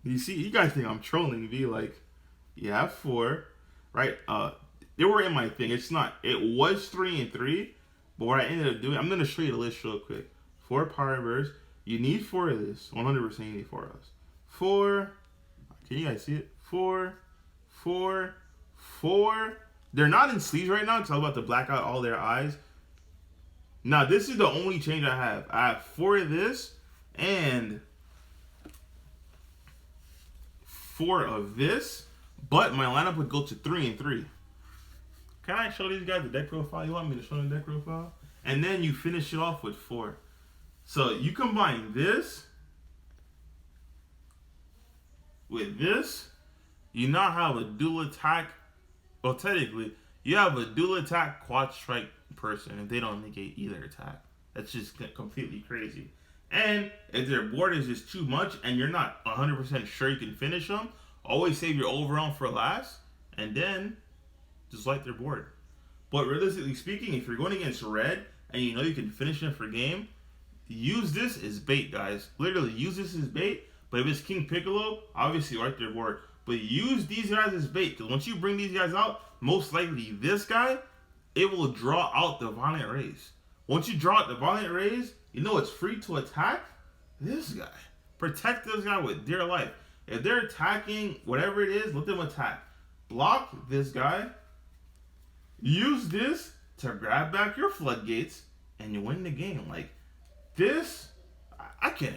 You see, you guys think I'm trolling, be like, yeah, 4, right? They were in my thing. It's not. It was 3 and 3, but what I ended up doing, I'm gonna show you the list real quick. 4 Power Burst. You need 4 of this. 100% you need 4 of those. 4. Can you guys see it? 4, 4, 4. They're not in sleeves right now because I'm about to black out all their eyes. Now this is the only change I have. I have 4 of this and 4 of this, but my lineup would go to 3 and 3. Can I show these guys the deck profile? You want me to show them the deck profile? And then you finish it off with 4. So you combine this with this, you now have a dual attack. Well, technically, you have a dual attack quad strike person if they don't negate either attack. That's just completely crazy. And if their board is just too much and you're not 100% sure you can finish them, always save your overround for last and then just light their board. But realistically speaking, if you're going against red and you know you can finish them for game, use this as bait, guys. Literally, use this as bait. But if it's King Piccolo, obviously light their board. But use these guys as bait, because once you bring these guys out, most likely this guy, it will draw out the Violent Rays. Once you draw out the Violent Rays, you know it's free to attack this guy. Protect this guy with dear life. If they're attacking whatever it is, let them attack. Block this guy. Use this to grab back your floodgates, and you win the game. Like this, I can't.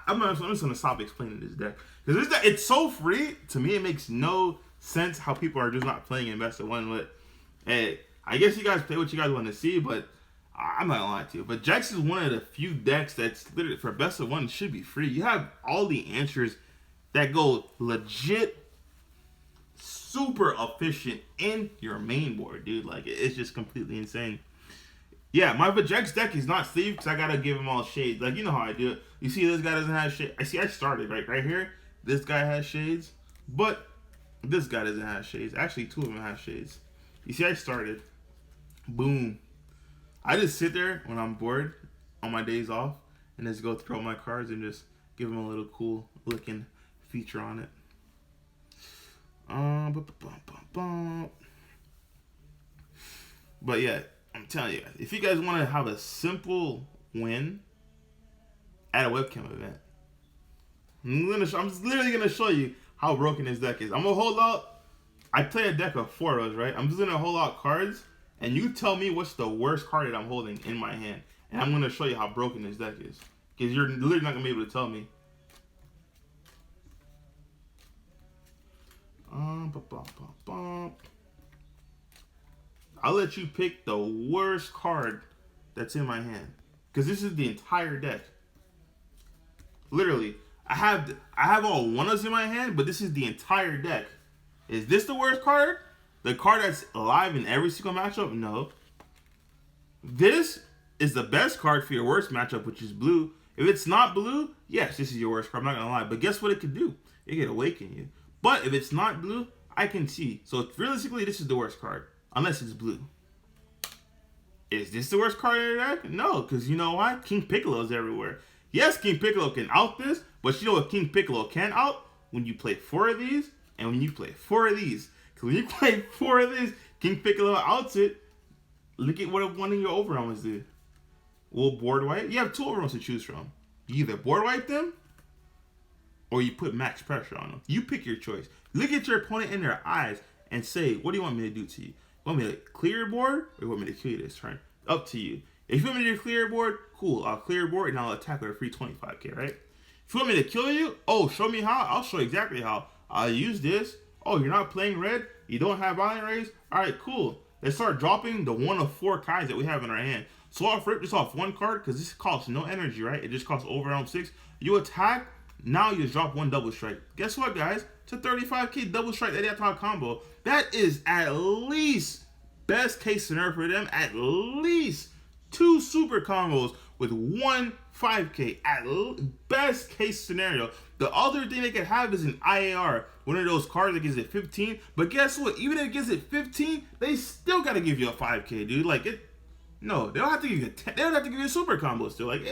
I'm just gonna stop explaining this deck because this deck, it's so free to me. It makes no sense how people are just not playing in best of one. But hey, I guess you guys play what you guys want to see, but I'm not gonna lie to you. But Jax is one of the few decks that's literally for best of one should be free. You have all the answers that go legit, super efficient in your main board, dude. Like it's just completely insane. Yeah, my Vajek's deck is not sleeved because I gotta give him all shades. Like, you know how I do it. You see this guy doesn't have shades. I started right here. This guy has shades, but this guy doesn't have shades. Actually, 2 of them have shades. You see, I started. Boom. I just sit there when I'm bored on my days off and just go through all my cards and just give them a little cool looking feature on it. But yeah, I'm telling you guys, if you guys want to have a simple win at a webcam event, I'm just literally gonna show you how broken this deck is. I'm gonna hold out. I play a deck of 4 of those, right? I'm just gonna hold out cards, and you tell me what's the worst card that I'm holding in my hand, and I'm gonna show you how broken this deck is, because you're literally not gonna be able to tell me. I'll let you pick the worst card that's in my hand, because this is the entire deck. Literally, I have all 1-ofs in my hand, but this is the entire deck. Is this the worst card? The card that's alive in every single matchup? No. This is the best card for your worst matchup, which is blue. If it's not blue, yes, this is your worst card. I'm not gonna lie, but guess what it could do? It could awaken you. But if it's not blue, I can see. So realistically, this is the worst card. Unless it's blue. Is this the worst card in your deck? No, because you know why? King Piccolo is everywhere. Yes, King Piccolo can out this, but you know what King Piccolo can out? When you play 4 of these, and when you play 4 of these. Because when you play 4 of these, King Piccolo outs it. Look at what one of your overruns did. Well, board wipe. You have 2 overruns to choose from. You either board wipe them, or you put max pressure on them. You pick your choice. Look at your opponent in their eyes and say, what do you want me to do to you? You want me to clear your board, or you want me to kill you this turn? Up to you. If you want me to clear your board, cool. I'll clear your board and I'll attack with a free 25k, right? If you want me to kill you, oh, show me how. I'll show you exactly how. I'll use this. Oh, you're not playing red? You don't have Violent Rays? All right, cool. Let's start dropping the 1 of 4 Kais that we have in our hand. So I'll rip this off 1 card because this costs no energy, right? It just costs overround 6. You attack. Now you just drop 1 double strike. Guess what, guys? It's a 35k double strike that combo. That is at least best case scenario for them. At least 2 super combos with 1 5k. At best case scenario. The other thing they could have is an IAR. One of those cards that gives it 15. But guess what? Even if it gives it 15, they still got to give you a 5k, dude. Like, no, they don't have to give you a 10. They don't have to give you a super combo still. Like,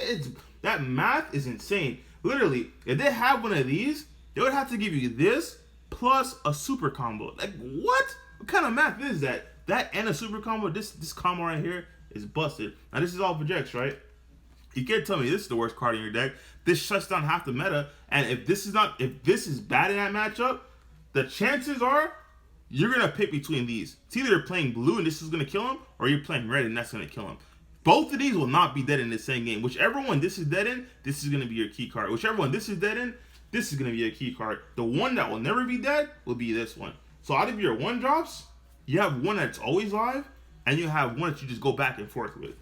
that math is insane. Literally, if they have one of these, they would have to give you this plus a super combo. Like, what? What kind of math is that? That and a super combo, this combo right here is busted. Now, this is all projects, right? You can't tell me this is the worst card in your deck. This shuts down half the meta. And if this is bad in that matchup, the chances are you're going to pick between these. It's either playing blue and this is going to kill him, or you're playing red and that's going to kill him. Both of these will not be dead in the same game. Whichever one this is dead in, this is going to be your key card. Whichever one this is dead in, this is going to be your key card. The one that will never be dead will be this one. So out of your 1 drops, You have one that's always live, and you have one that you just go back and forth with.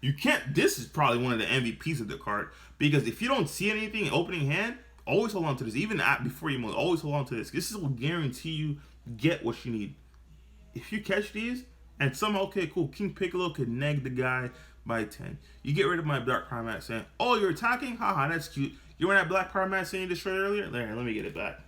You can't. This is probably one of the MVPs of the card because if you don't see anything in opening hand, always hold on to this. Even before you move, always hold on to this. This will guarantee you get what you need. If you catch these and somehow, okay, cool, King Piccolo could neg the guy by 10. You get rid of my Dark Power Mat saying, oh, you're attacking? Haha, that's cute. You remember that Black Power Mat saying you destroyed earlier? There, let me get it back.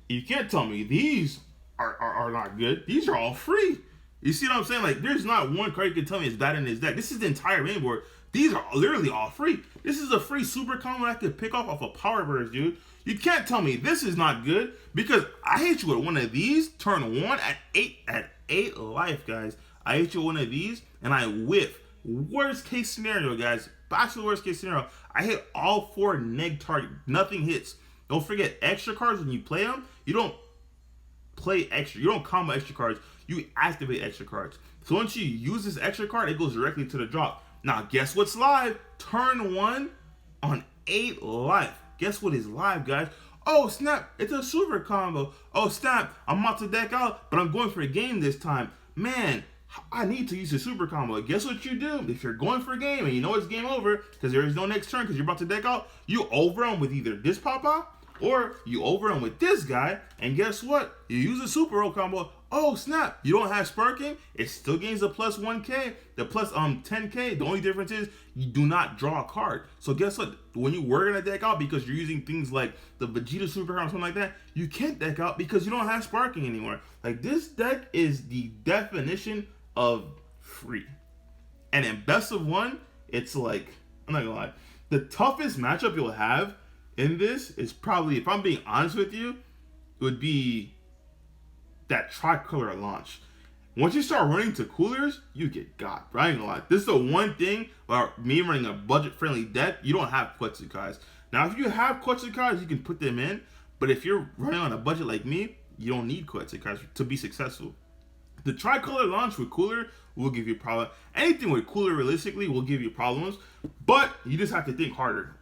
You can't tell me these are not good. These are all free. You see what I'm saying? Like, there's not one card you can tell me is bad in his deck. This is the entire main board. These are literally all free. This is a free super combo I could pick off a Power Burst, dude. You can't tell me this is not good because I hit you with one of these, turn 1 at 8 life, guys. I hit you with one of these and I whiff. Worst case scenario, guys. Back to the worst case scenario. I hit all 4 neg target. Nothing hits. Don't forget extra cards when you play them. You don't play extra. You don't combo extra cards. You activate extra cards. So once you use this extra card, it goes directly to the drop. Now, guess what's live? Turn 1 on 8 life. Guess what is live, guys? Oh, snap. It's a super combo. Oh, snap. I'm about to deck out, but I'm going for a game this time. Man, I need to use a super combo. Guess what you do? If you're going for a game and you know it's game over because there is no next turn because you're about to deck out, you overwhelm with either this Papa or you overwhelm with this guy. And guess what? You use a super roll combo. Oh, snap. You don't have Sparking. It still gains the plus 1k, the plus 10k. The only difference is you do not draw a card. So guess what? When you were going to deck out because you're using things like the Vegeta Super Card or something like that, you can't deck out because you don't have Sparking anymore. Like, this deck is the definition of free. And in best of 1, it's like, I'm not going to lie, the toughest matchup you'll have in this is probably, if I'm being honest with you, it would be that Tricolor launch. Once you start running to coolers, you get got. Bro, I ain't gonna lie. This is the one thing about me running a budget-friendly deck. You don't have Quetzalcoatlus. Now, if you have Quetzalcoatlus, you can put them in. But if you're running on a budget like me, you don't need Quetzalcoatlus to be successful. The Tricolor launch with cooler will give you problem. Anything with cooler realistically will give you problems. But you just have to think harder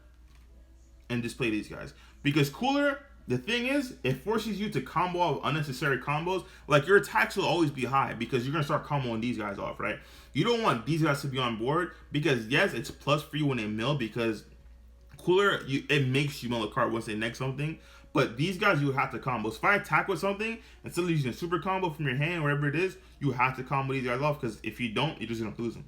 and just play these guys. Because cooler, the thing is, it forces you to combo off unnecessary combos. Like, your attacks will always be high because you're going to start comboing these guys off, right? You don't want these guys to be on board because, yes, it's plus for you when they mill because cooler, it makes you mill a card once they next something. But these guys, you have to combo. So if I attack with something, instead of using a super combo from your hand, whatever it is, you have to combo these guys off because if you don't, you're just going to lose them.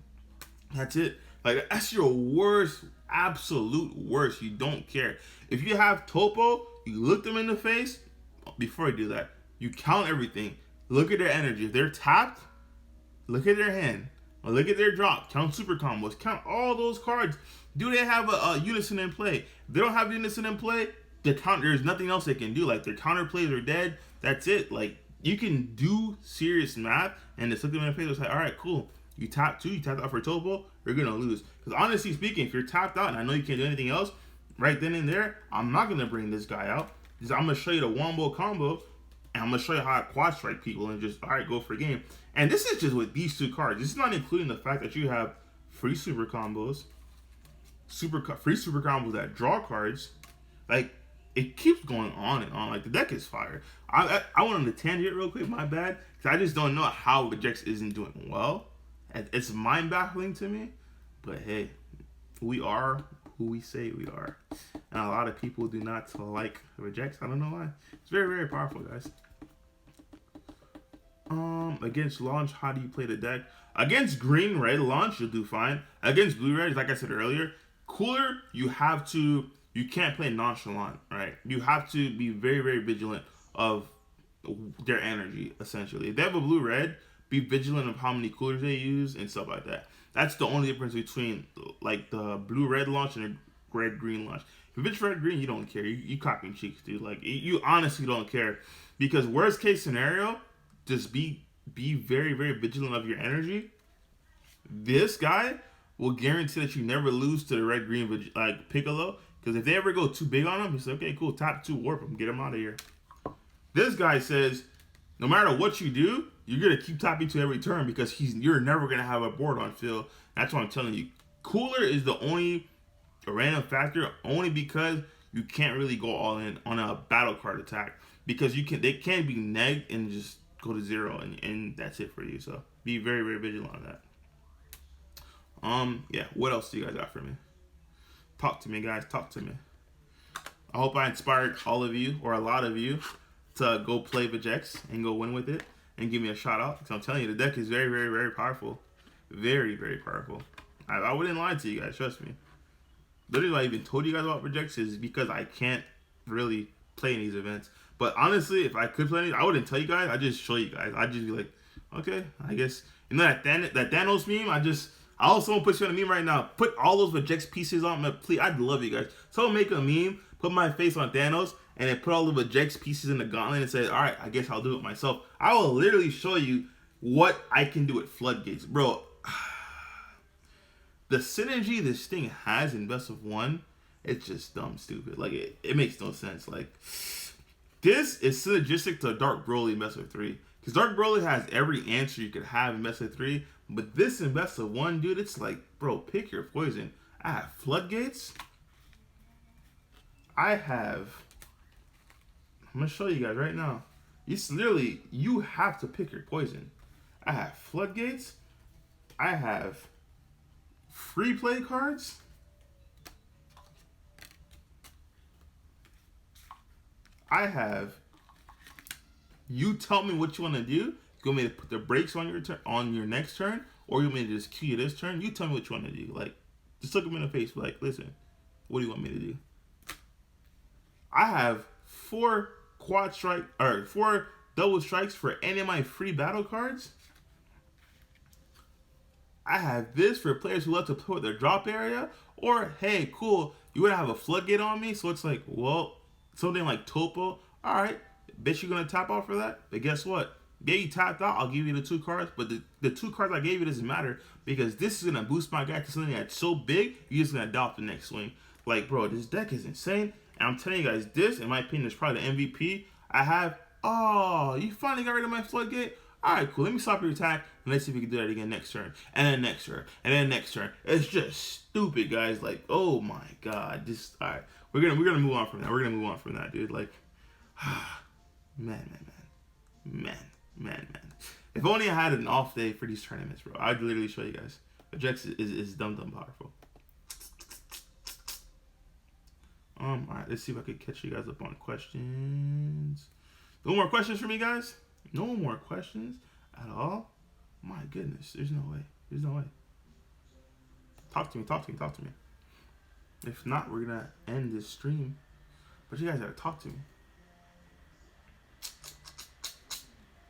That's it. Like, that's your worst, absolute worst. You don't care. If you have Topo, you look them in the face. Before you do that, you count everything. Look at their energy. If they're tapped, look at their hand. Look at their drop. Count super combos. Count all those cards. Do they have a unison in play? If they don't have unison in play, there's nothing else they can do. Like, their counter plays are dead. That's it. Like, you can do serious math and just look them in the face and say, all right, cool. You tap 2, you tap out for Topo, you're going to lose. Because honestly speaking, if you're tapped out and I know you can't do anything else, right then and there, I'm not going to bring this guy out. Because I'm going to show you the wombo combo, and I'm going to show you how I quad strike people and just, all right, go for a game. And this is just with these 2 cards. This is not including the fact that you have free super combos, free super combos that draw cards. Like, it keeps going on and on. Like, the deck is fire. I went on the tangent real quick, my bad. Because I just don't know how Regex isn't doing well. It's mind-baffling to me. But hey, we are who we say we are. And a lot of people do not like Regex. I don't know why. It's very, very powerful, guys. Against launch, how do you play the deck? Against green-red launch, you'll do fine. Against blue-red, like I said earlier, cooler, you can't play nonchalant, right? You have to be very, very vigilant of their energy, essentially. If they have a blue-red, be vigilant of how many coolers they use and stuff like that. That's the only difference between, like, the blue-red launch and the red-green launch. If it's red-green, you don't care. You cocking cheeks, dude. Like, you honestly don't care. Because worst-case scenario, just be very, very vigilant of your energy. This guy will guarantee that you never lose to the red-green, like, Piccolo. Because if they ever go too big on him, he says, okay, cool, tap 2, warp him, get him out of here. This guy says, no matter what you do, you're going to keep tapping to every turn because you're never going to have a board on field. That's what I'm telling you. Cooler is the only random factor, only because you can't really go all in on a battle card attack. Because they can be negged and just go to 0, and that's it for you. So be very, very vigilant on that. Yeah, what else do you guys got for me? Talk to me, guys. Talk to me. I hope I inspired all of you, or a lot of you, to go play Vegeks and go win with it and give me a shout out. Because I'm telling you, the deck is very, very, very powerful. Very, very powerful. I wouldn't lie to you guys, trust me. Literally, why I even told you guys about Vegeks is because I can't really play in these events. But honestly, if I could play any, I wouldn't tell you guys. I'd just show you guys. I'd just be like, okay, I guess. You know that Thanos meme? I also want to put you on a meme right now. Put all those Vegeks pieces on my, please. I'd love you guys. Someone make a meme, put my face on Thanos, and then put all the Vegeks pieces in the gauntlet and say, all right, I guess I'll do it myself. I will literally show you what I can do with Floodgates. Bro, the synergy this thing has in best of 1, it's just dumb stupid. Like, it makes no sense. Like, this is synergistic to Dark Broly in best of 3. Because Dark Broly has every answer you could have in best of 3. But this in best of 1, dude, it's like, bro, pick your poison. I have Floodgates. I'm going to show you guys right now. It's literally, you have to pick your poison. I have Floodgates. I have free play cards. I have, you tell me what you want to do. You want me to put the brakes on your on your next turn, or you want me to just queue you this turn? You tell me what you want to do. Like, just look at me in the face. Like, listen, what do you want me to do? I have 4 double strikes for any of my free battle cards. I have this for players who love to play with their drop area. Or, hey, cool, you would have a Floodgate on me, so it's like, well, something like Topo. Alright, bet you're going to tap out for that. But guess what? Yeah, you tapped out, I'll give you the 2 cards. But the 2 cards I gave you doesn't matter, because this is going to boost my guy to something that's so big, you're just going to adopt the next swing. Like, bro, this deck is insane. And I'm telling you guys, this, in my opinion, is probably the MVP. I have, oh, you finally got rid of my Floodgate? Alright, cool. Let me stop your attack, and let's see if we can do that again next turn. And then next turn. And then next turn. It's just stupid, guys. Like, oh my god. Just, alright. We're gonna move on from that. We're gonna move on from that, dude. Like, man. If only I had an off day for these tournaments, bro. I'd literally show you guys. Vegeks is dumb powerful. Alright, let's see if I could catch you guys up on questions. No more questions for me, guys? No more questions at all? My goodness, there's no way. There's no way. Talk to me. If not, we're gonna end this stream. But you guys gotta talk to me.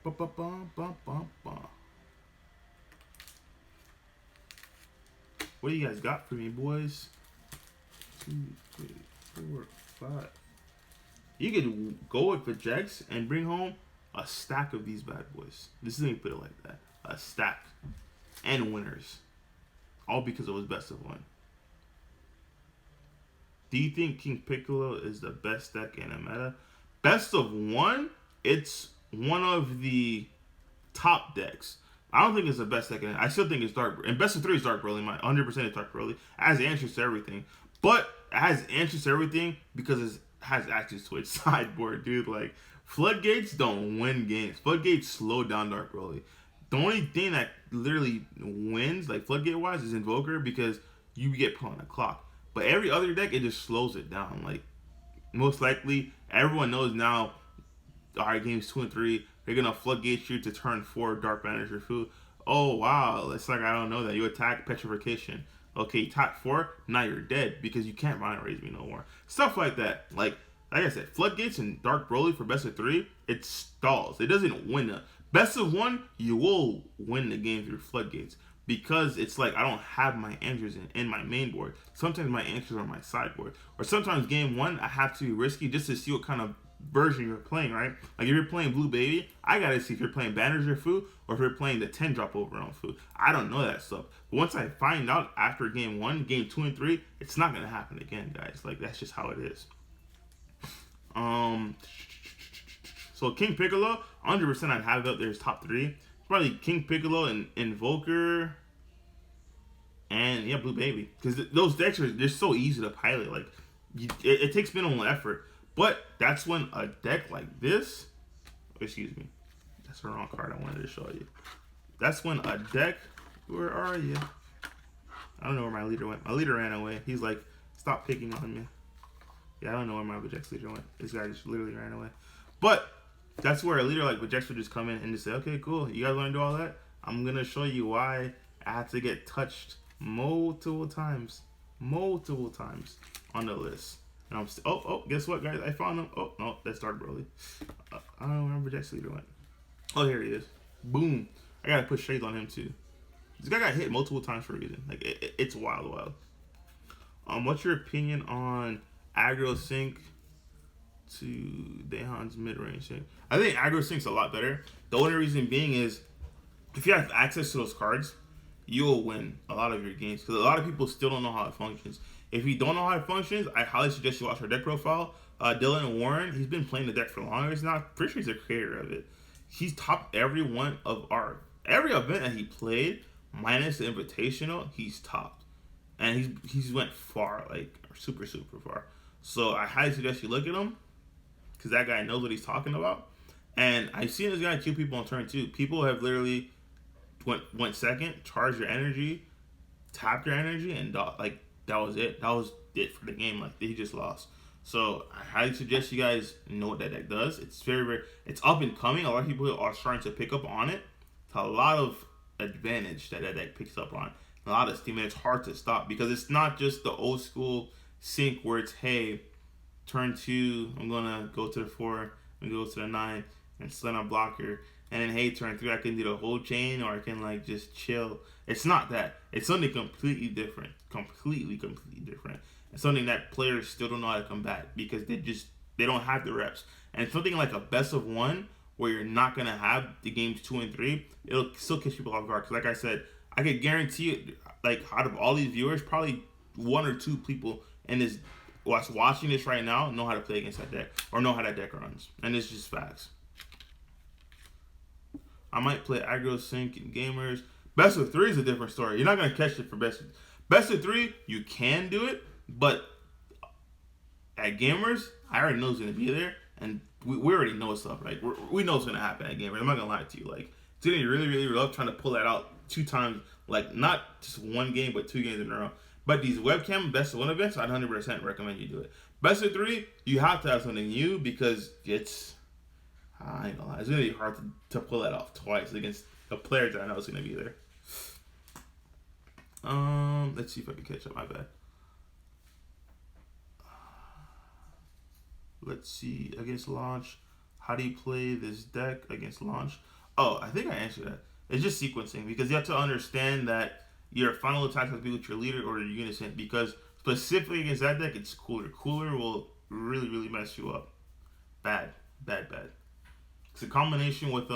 What do you guys got for me, boys? 2, 3, 4, 5. You could go with Vegeks and bring home a stack of these bad boys. This isn't put it like that. A stack. And winners. All because it was best of 1. Do you think King Piccolo is the best deck in a meta? Best of 1? It's one of the top decks. I don't think it's the best deck in it. I still think it's Dark. And best of 3 is Dark Broly. 100% is Dark Broly. It has answers to everything. But it has answers to everything because it has access to its sideboard, dude. Like, Floodgates don't win games. Floodgates slow down Dark Broly. The only thing that literally wins, like Floodgate-wise, is Invoker, because you get put on the clock. But every other deck, it just slows it down. Like, most likely, everyone knows now, alright, games 2 and 3, they're going to Floodgate you to turn 4 Dark Manager food. Oh, wow, it's like, I don't know that. You attack Petrification. Okay, top 4, now you're dead, because you can't Mana Raise me no more. Stuff like that. Like I said, Floodgates and Dark Broly for best of 3, it stalls. It doesn't win. Best of 1, you will win the game through Floodgates. Because it's like I don't have my answers in my main board. Sometimes my answers are on my sideboard. Or sometimes game 1, I have to be risky just to see what kind of version you're playing, right? Like if you're playing Blue Baby, I gotta see if you're playing Banners or Fu, or if you're playing the 10 drop over on Fu. I don't know that stuff. But once I find out after game 1, game 2 and 3, it's not gonna happen again, guys. Like that's just how it is. So King Piccolo, 100% I'd have it up there as top 3. Probably King Piccolo and Invoker, and yeah, Blue Baby. Because those decks they're so easy to pilot. Like it takes minimal effort. But that's when a deck like this, excuse me, That's the wrong card I wanted to show you. That's when a deck. Where are you? I don't know where my leader went. My leader ran away. He's like, stop picking on me. Yeah, I don't know where my Vajexia leader went. This guy just literally ran away. But that's where a leader like Vajexia would just come in and just say, okay, cool. You guys want to do all that? I'm going to show you why I had to get touched multiple times on the list. And I'm still, oh, guess what, guys? I found him. Oh, no, that's Dark Broly. I don't know where Vajexia leader went. Oh, here he is. Boom. I got to put shades on him, too. This guy got hit multiple times for a reason. Like, it's wild. What's your opinion on aggro sync to Daehan's mid-range sync? I think aggro sync's a lot better. The only reason being is if you have access to those cards, you'll win a lot of your games. Because a lot of people still don't know how it functions. If you don't know how it functions, I highly suggest you watch our deck profile. Dylan Warren, he's been playing the deck for longer. He's not pretty sure he's the creator of it. He's topped every one of every event that he played, minus the Invitational, he's topped. And he's went far, like super far. So I highly suggest you look at him, because that guy knows what he's talking about. And I've seen this guy kill people on turn 2. People have literally went second, charged your energy, tapped your energy, and like that was it. That was it for the game. Like he just lost. So I highly suggest you guys know what that deck does. It's it's up and coming. A lot of people are starting to pick up on it. It's a lot of advantage that deck picks up on. A lot of steam, and it's hard to stop because it's not just the old school sync where it's, hey, turn 2, I'm gonna go to the 4 and go to the 9 and slam a blocker, and then hey, turn 3 I can do the whole chain, or I can like just chill. It's not that. It's something completely different. Completely different. It's something that players still don't know how to combat because they don't have the reps. And something like a best of 1 where you're not gonna have the games 2 and 3, it'll still catch people off guard. Because like I said, I could guarantee it, like out of all these viewers, probably 1 or 2 people in this watching this right now know how to play against that deck or know how that deck runs. And it's just facts. I might play aggro sync in gamers. Best of 3 is a different story. You're not gonna catch it for best of 3. You can do it, but at gamers, I already know it's gonna be there, and we already know stuff. Like we know what's gonna happen at gamers. I'm not gonna lie to you. Like it's gonna be really rough trying to pull that out 2 times. Like not just 1 game, but 2 games in a row. But these webcam best of 1 events, I'd 100% recommend you do it. Best of 3, you have to have something new because I ain't gonna lie, it's gonna be hard to pull that off twice against the players that I know is gonna be there. Let's see if I can catch up. My bad. Let's see, against launch, how do you play this deck against launch? Oh, I think I answered that. It's just sequencing because you have to understand that your final attack has to be with your leader or your unison, because specifically against that deck, it's cooler. Cooler will really mess you up. Bad. It's a combination with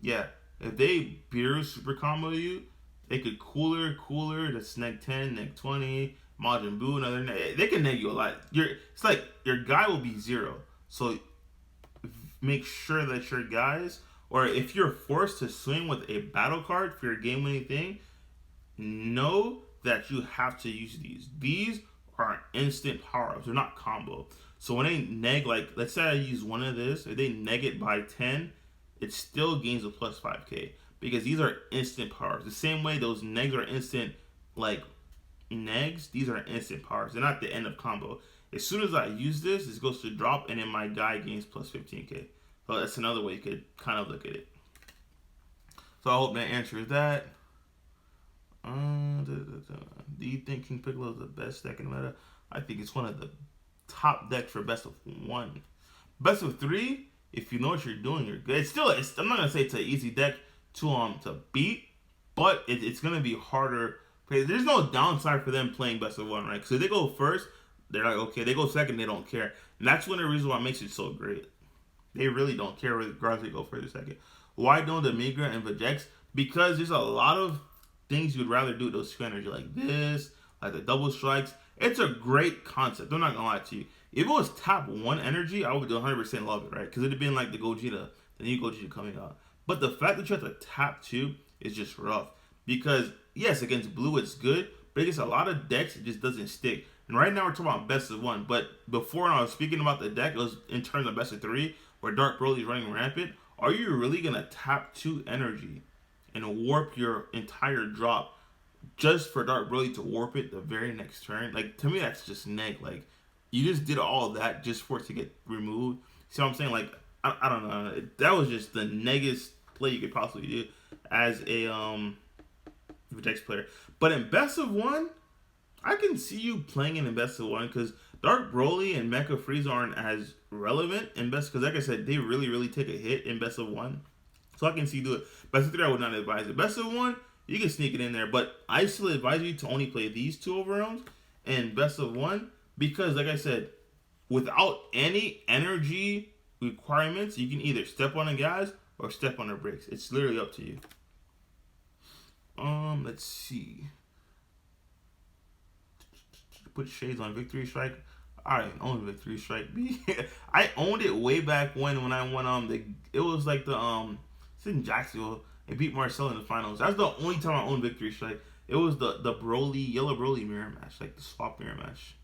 if they beer super combo you, they could cooler, that's neg 10, neg 20, Majin Buu, another neg. They can neg you a lot. It's like your guy will be 0. So make sure that your guys, or if you're forced to swing with a battle card for your game winning thing, know that you have to use these. These are instant power-ups. They're not combo. So when they neg, like, let's say I use one of this, if they neg it by 10, it still gains a plus 5k. Because these are instant powers. The same way those negs are instant, like, negs, these are instant powers. They're not the end of combo. As soon as I use this, this goes to drop, and then my guy gains plus 15k. So that's another way you could kind of look at it. So I hope that answers that. Do you think King Piccolo is the best deck in the meta? I think it's one of the top decks for best of 1. Best of 3, if you know what you're doing, you're good. I'm not gonna say it's an easy deck to beat, but it's gonna be harder. Because there's no downside for them playing best of 1, right? Because if they go first, they're like, okay. They go second, they don't care. And that's one of the reasons why it makes it so great. They really don't care regardless if they go first or second. Why don't the Migra and Vajex? Because there's a lot of things you'd rather do with those 2 energy, like this, like the double strikes. It's a great concept. I'm not gonna lie to you. If it was tap 1 energy, I would 100% love it, right? Because it'd have been like the Gogeta, the new Gogeta coming out. But the fact that you have to tap 2 is just rough. Because yes, against blue it's good, but against a lot of decks it just doesn't stick. And right now we're talking about best of 1. But before, when I was speaking about the deck, it was in terms of best of 3, where Dark Broly is running rampant. are you really gonna tap 2 energy and warp your entire drop just for Dark Broly to warp it the very next turn? Like, to me, that's just neg. Like, you just did all that just for it to get removed. See what I'm saying? Like, I don't know. That was just the neggest play you could possibly do as a Vegeta player. But in best of one, I can see you playing it in best of one because Dark Broly and Mecha Frieza aren't as relevant in best, because like I said, they really take a hit in best of one. So I can see you do it. Best of three, I would not advise it. Best of one, you can sneak it in there, but I still advise you to only play these 2 overrounds and best of one, because like I said, without any energy requirements, you can either step on the gas or step on the brakes. It's literally up to you. Let's see. Put shades on Victory Strike. I didn't own Victory Strike. I owned it way back when I went it was like it's in Jacksonville. They beat Marcel in the finals. That's the only time I owned Victory Strike. It was the Broly, Yellow Broly mirror match, like the swap mirror match.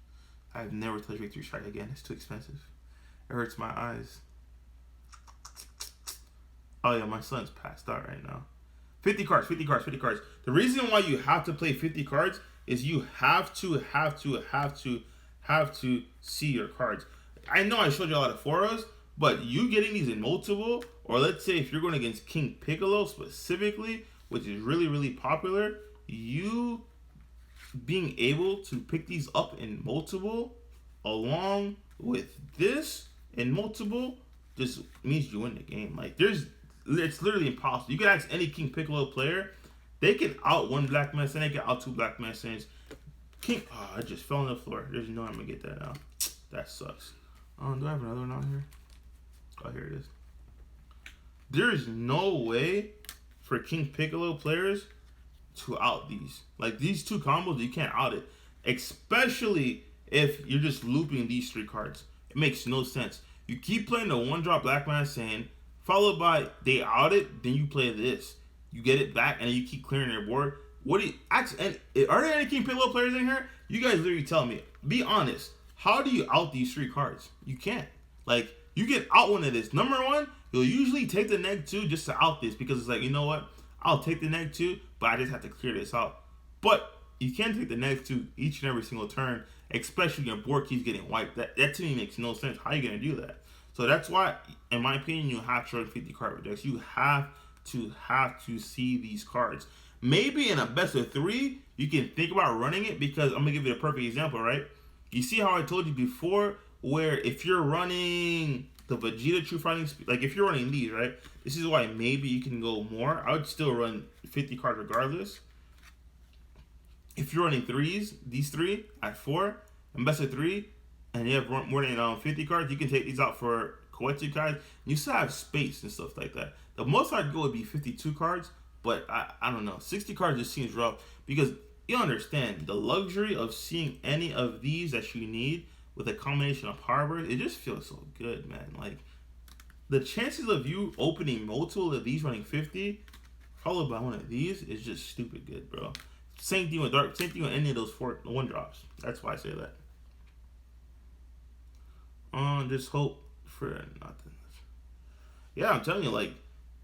I've never touched Victory Strike again. It's too expensive. It hurts my eyes. Oh yeah, my son's passed out right now. 50 cards. The reason why you have to play 50 cards is you have to see your cards. I know I showed you a lot of foros, but you getting these in multiple, or let's say if you're going against King Piccolo specifically, which is really popular, you being able to pick these up in multiple along with this in multiple just means you win the game. Like, it's literally impossible. You can ask any King Piccolo player, they can out 1 Black Mesa, they can out 2 Black Mesas. I just fell on the floor. There's no way I'm gonna get that out. That sucks. Do I have another one out here? Oh, here it is. There's no way for King Piccolo players to out these. Like, these 2 combos, you can't out it. Especially if you're just looping these 3 cards. It makes no sense. You keep playing the 1-drop Black Man Saiyan, followed by they out it, then you play this. You get it back, and then you keep clearing their board. What do you actually? Are there any King Piccolo players in here? You guys literally tell me. Be honest. How do you out these 3 cards? You can't. Like, you get out one of this. Number 1, you'll usually take the neg 2 just to out this, because it's like, you know what? I'll take the neg 2, but I just have to clear this out. But you can't take the neg 2 each and every single turn, especially when your board keeps getting wiped. That to me makes no sense. How are you gonna do that? So that's why, in my opinion, you have to run 50 card decks. You have to see these cards. Maybe in a best of 3, you can think about running it, because I'm gonna give you a perfect example, right? You see how I told you before, where if you're running the Vegeta True Fighting Speed, like if you're running these, right? This is why maybe you can go more. I would still run 50 cards regardless. If you're running these 3 at 4, and best of 3, and you have more than 50 cards, you can take these out for Koetsu cards. You still have space and stuff like that. The most I'd go would be 52 cards, but I don't know. 60 cards just seems rough, because you understand the luxury of seeing any of these that you need with a combination of power bursts. It just feels so good, man. Like, the chances of you opening multiple of these running 50 followed by one of these is just stupid good, bro. Same thing with any of those 1 drops. That's why I say that. Just hope for nothing. Yeah, I'm telling you, like,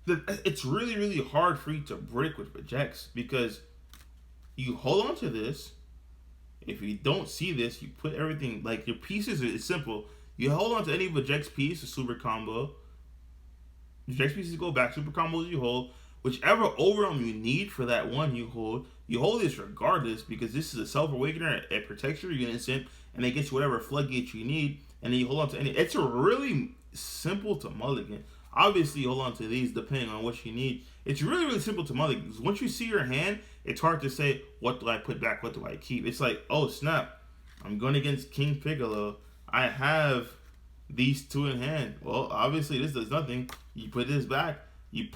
it's really hard for you to break with Vegeks, because you hold on to this. If you don't see this, you put everything, like, your pieces, it's simple. You hold on to any Vegeks piece, a super combo. Vegeks pieces go back, super combos you hold. Whichever overwhelm you need for that one you hold this regardless, because this is a self-awakener. It protects your unison, and it gets you whatever floodgates you need, and then you hold on to any. It's a really simple to mulligan. Obviously, you hold on to these depending on what you need. It's really simple to mulligan, because once you see your hand, it's hard to say, what do I put back, what do I keep? It's like, oh snap, I'm going against King Piccolo. I have these 2 in hand. Well, obviously this does nothing. You put this back. You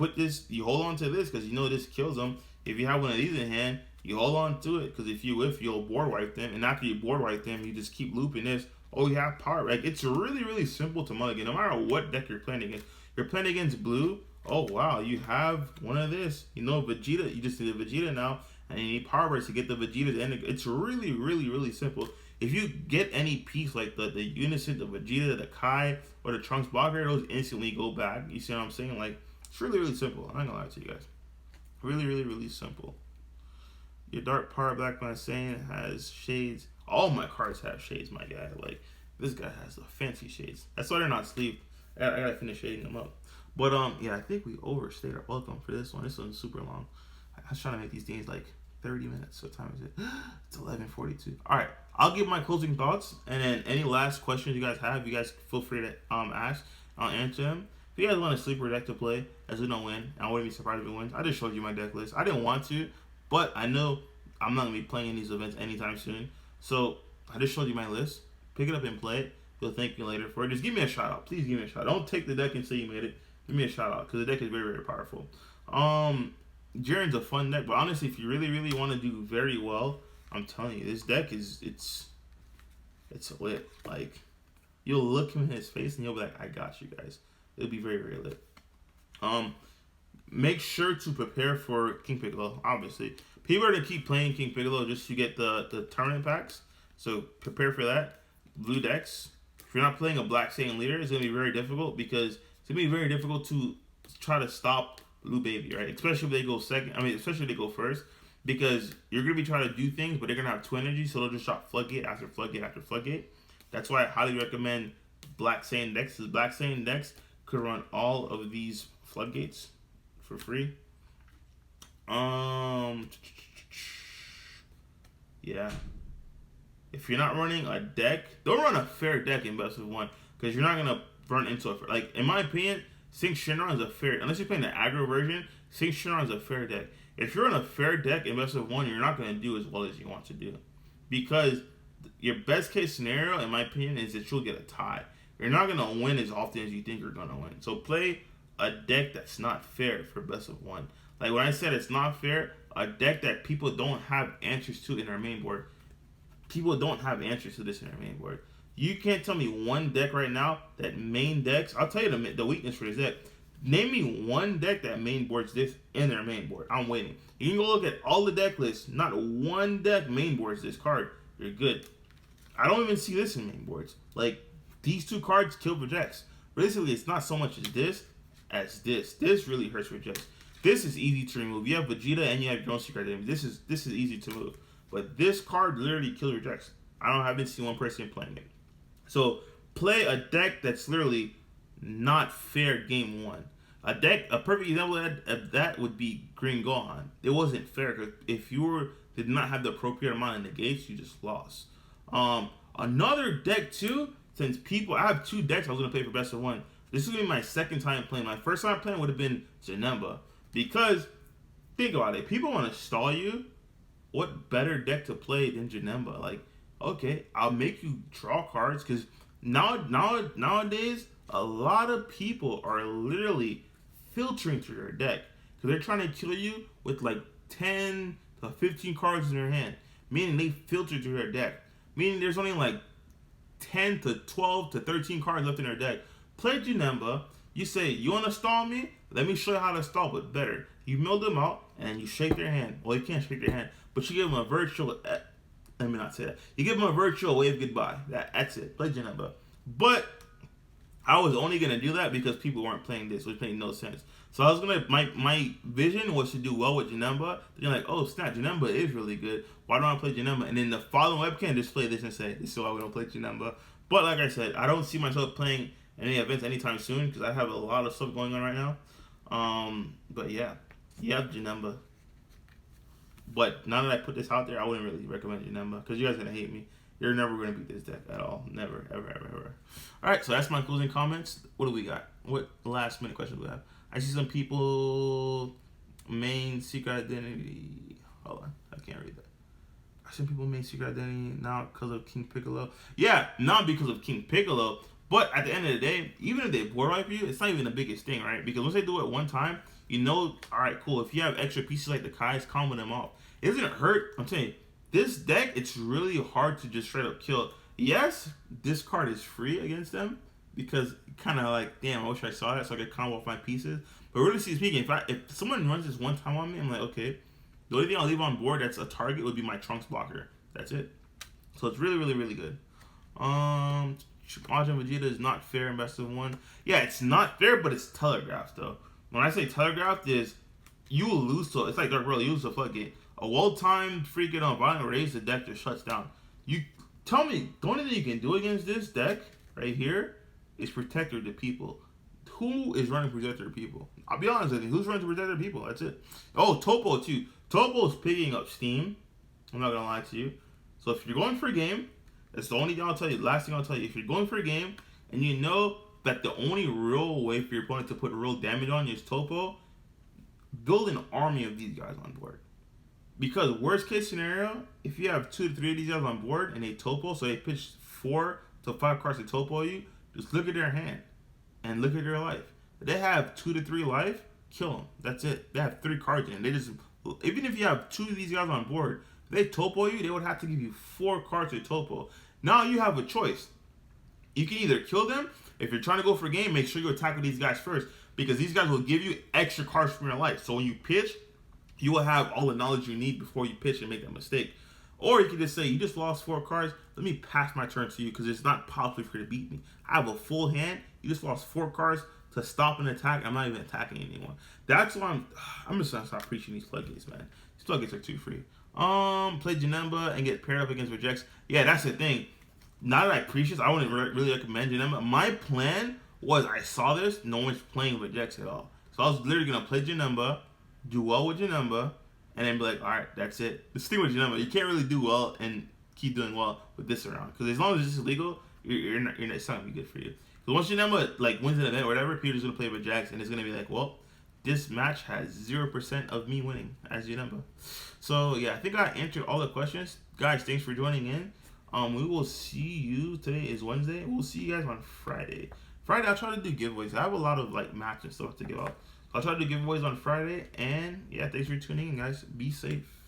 you hold on to this, because you know this kills them. If you have one of these in hand, you hold on to it, because if you whiff, you'll board wipe them. And after you board wipe them, you just keep looping this. Oh, you have power. Like, it's really simple to mulligan, no matter what deck you're playing against. You're playing against blue. Oh wow, you have one of this. You know Vegeta. You just need a Vegeta now, and you need power burst to get the Vegeta to end. It's really simple. If you get any piece like the Unison, the Vegeta, the Kai, or the Trunks blocker, those instantly go back. You see what I'm saying? Like, It's really, really simple. I'm not gonna lie to you guys. Really, really, really simple. Your Dark Power Black Man Saiyan has shades. All my cards have shades, my guy. Like, this guy has the fancy shades. That's why they're not sleeved. I gotta finish shading them up. But yeah, I think we overstayed our welcome for this one. This one's super long. I was trying to make these games like 30 minutes. What time is it? It's 11:42. All right, I'll give my closing thoughts, and then any last questions you guys have, you guys feel free to ask. I'll answer them. If you guys want a sleeper deck to play, as we don't win, I wouldn't be surprised if it wins. I just showed you my deck list. I didn't want to, but I know I'm not gonna be playing in these events anytime soon. So I just showed you my list. Pick it up and play it. You'll thank me later for it. Just give me a shout out. Please give me a shout out. Don't take the deck and say you made it. Give me a shout out because the deck is very, very powerful. Jiren's a fun deck, but honestly, if you really, really want to do very well, I'm telling you, this deck it's lit. Like, you'll look him in his face and you'll be like, I got you guys. It'll be very, very lit. Make sure to prepare for King Piccolo, obviously. People are going to keep playing King Piccolo just to get the tournament packs. So prepare for that. Blue decks. If you're not playing a Black Saiyan leader, it's going to be very difficult because it's going to be very difficult to try to stop Blue Baby, right? Especially if they go second. I mean, especially if they go first. Because you're going to be trying to do things, but they're going to have 2 energy, so they'll just drop Floodgate after Floodgate after Floodgate. That's why I highly recommend Black Saiyan decks. Because Black Saiyan decks could run all of these Floodgates for free. Yeah. If you're not running a deck, don't run a fair deck in best of 1 because you're not gonna run into a like. In my opinion, Sync Shinron is a fair. Unless you're playing the aggro version, Sync Shinron is a fair deck. If you're in a fair deck in best of 1, you're not gonna do as well as you want to do because your best case scenario, in my opinion, is that you'll get a tie. You're not gonna win as often as you think you're gonna win. So play a deck that's not fair for best of 1. Like when I said it's not fair, a deck that people don't have answers to in their main board. People don't have answers to this in their main board. You can't tell me one deck right now that main decks. I'll tell you the weakness for this deck. Name me one deck that main boards this in their main board. I'm waiting. You can go look at all the deck lists. Not one deck main boards this card. You're good. I don't even see this in main boards. Like, these 2 cards kill projects. Basically, it's not so much as this. This really hurts projects. This is easy to remove. You have Vegeta and you have your own secret identity. This is easy to move. But this card literally kills rejects. Haven't seen one person playing it. So play a deck that's literally not fair game 1. A perfect example of that would be Green Gohan. It wasn't fair because if you did not have the appropriate amount of negates, you just lost. Another deck too, since I have 2 decks I was gonna play for best of 1. This is gonna be my second time playing. My first time playing would have been Janemba. Because think about it, people want to stall you. What better deck to play than Janemba? Like, okay, I'll make you draw cards because nowadays a lot of people are literally filtering through their deck because they're trying to kill you with like 10 to 15 cards in their hand, meaning they filter through their deck, meaning there's only like 10 to 12 to 13 cards left in their deck. Play Janemba. You say, you want to stall me? Let me show you how to stall, but better. You mill them out, and you shake their hand. Well, you can't shake their hand, but you give them a virtual... let me not say that. You give them a virtual wave goodbye. That's it. Play Janemba. But I was only going to do that because people weren't playing this, which made no sense. So I was going to... My vision was to do well with Janemba. You're like, oh, snap, Janemba is really good. Why don't I play Janemba? And then the following webcam just play this and say, this is why we're going to play Janemba. But like I said, I don't see myself playing any events anytime soon because I have a lot of stuff going on right now. But yeah, you have Janemba. But now that I put this out there, I wouldn't really recommend Janemba because you guys are gonna hate me. You're never gonna beat this deck at all. Never, ever, ever, ever. All right, so that's my closing comments. What do we got? What last minute questions do we have? I see some people main secret identity. Hold on, I can't read that. I see people main secret identity now because of King Piccolo. Yeah, not because of King Piccolo. But at the end of the day, even if they board wipe you, it's not even the biggest thing, right? Because once they do it one time, you know, all right, cool. If you have extra pieces like the Kai's, combo them off. It doesn't hurt. I'm telling you, this deck, it's really hard to just straight up kill. Yes, this card is free against them because kind of like, damn, I wish I saw that so I could combo off my pieces. But really speaking, if someone runs this one time on me, I'm like, okay, the only thing I'll leave on board that's a target would be my Trunks blocker. That's it. So it's really, really, really good. Majin Vegeta is not fair in best of 1. Yeah, it's not fair, but it's telegraphed though. When I say telegraphed, is you will lose to. It's like Dark World. You lose to fucking a well-timed freaking violent raise. The deck just shuts down. You tell me the only thing you can do against this deck right here is Protector the People. Who is running Protector the People? I'll be honest with you. Who's running Protector the People? That's it. Oh, Topo too. Topo's picking up steam. I'm not gonna lie to you. So if you're going for a game, that's the only thing I'll tell you. Last thing I'll tell you. If you're going for a game and you know that the only real way for your opponent to put real damage on you is Topo, build an army of these guys on board. Because worst case scenario, if you have 2 to 3 of these guys on board and they Topo, so they pitch 4 to 5 cards to Topo you, just look at their hand and look at their life. If they have 2 to 3 life, kill them. That's it. They have 3 cards in. They just, even if you have 2 of these guys on board, if they Topo you, they would have to give you 4 cards to Topo. Now you have a choice. You can either kill them. If you're trying to go for a game, make sure you attack with these guys first, because these guys will give you extra cards from your life. So when you pitch, you will have all the knowledge you need before you pitch and make that mistake. Or you can just say, you just lost 4 cards. Let me pass my turn to you because it's not possible for you to beat me. I have a full hand. You just lost 4 cards to stop an attack. I'm not even attacking anyone. That's why I'm just gonna stop preaching these floodgates, man. These floodgates are too free. Play Janemba and get paired up against Rejects. Yeah, that's the thing. Now that I preach this, I wouldn't really recommend Janemba. My plan was, I saw this, no one's playing Rejects at all. So I was literally gonna play Janemba, do well with Janemba, and then be like, all right, that's it. The thing with Janemba, you can't really do well and keep doing well with this around, because as long as this is legal, it's not gonna be good for you. So once Janemba like wins an event or whatever, Peter's gonna play with Jax, and it's gonna be like, well, this match has 0% of me winning as Janemba. So yeah, I think I answered all the questions, guys. Thanks for joining in. We will see you. Today is Wednesday. We'll see you guys on Friday. Friday, I'll try to do giveaways. I have a lot of like match and stuff to give out. I'll try to do giveaways on Friday. And yeah, thanks for tuning in, guys. Be safe.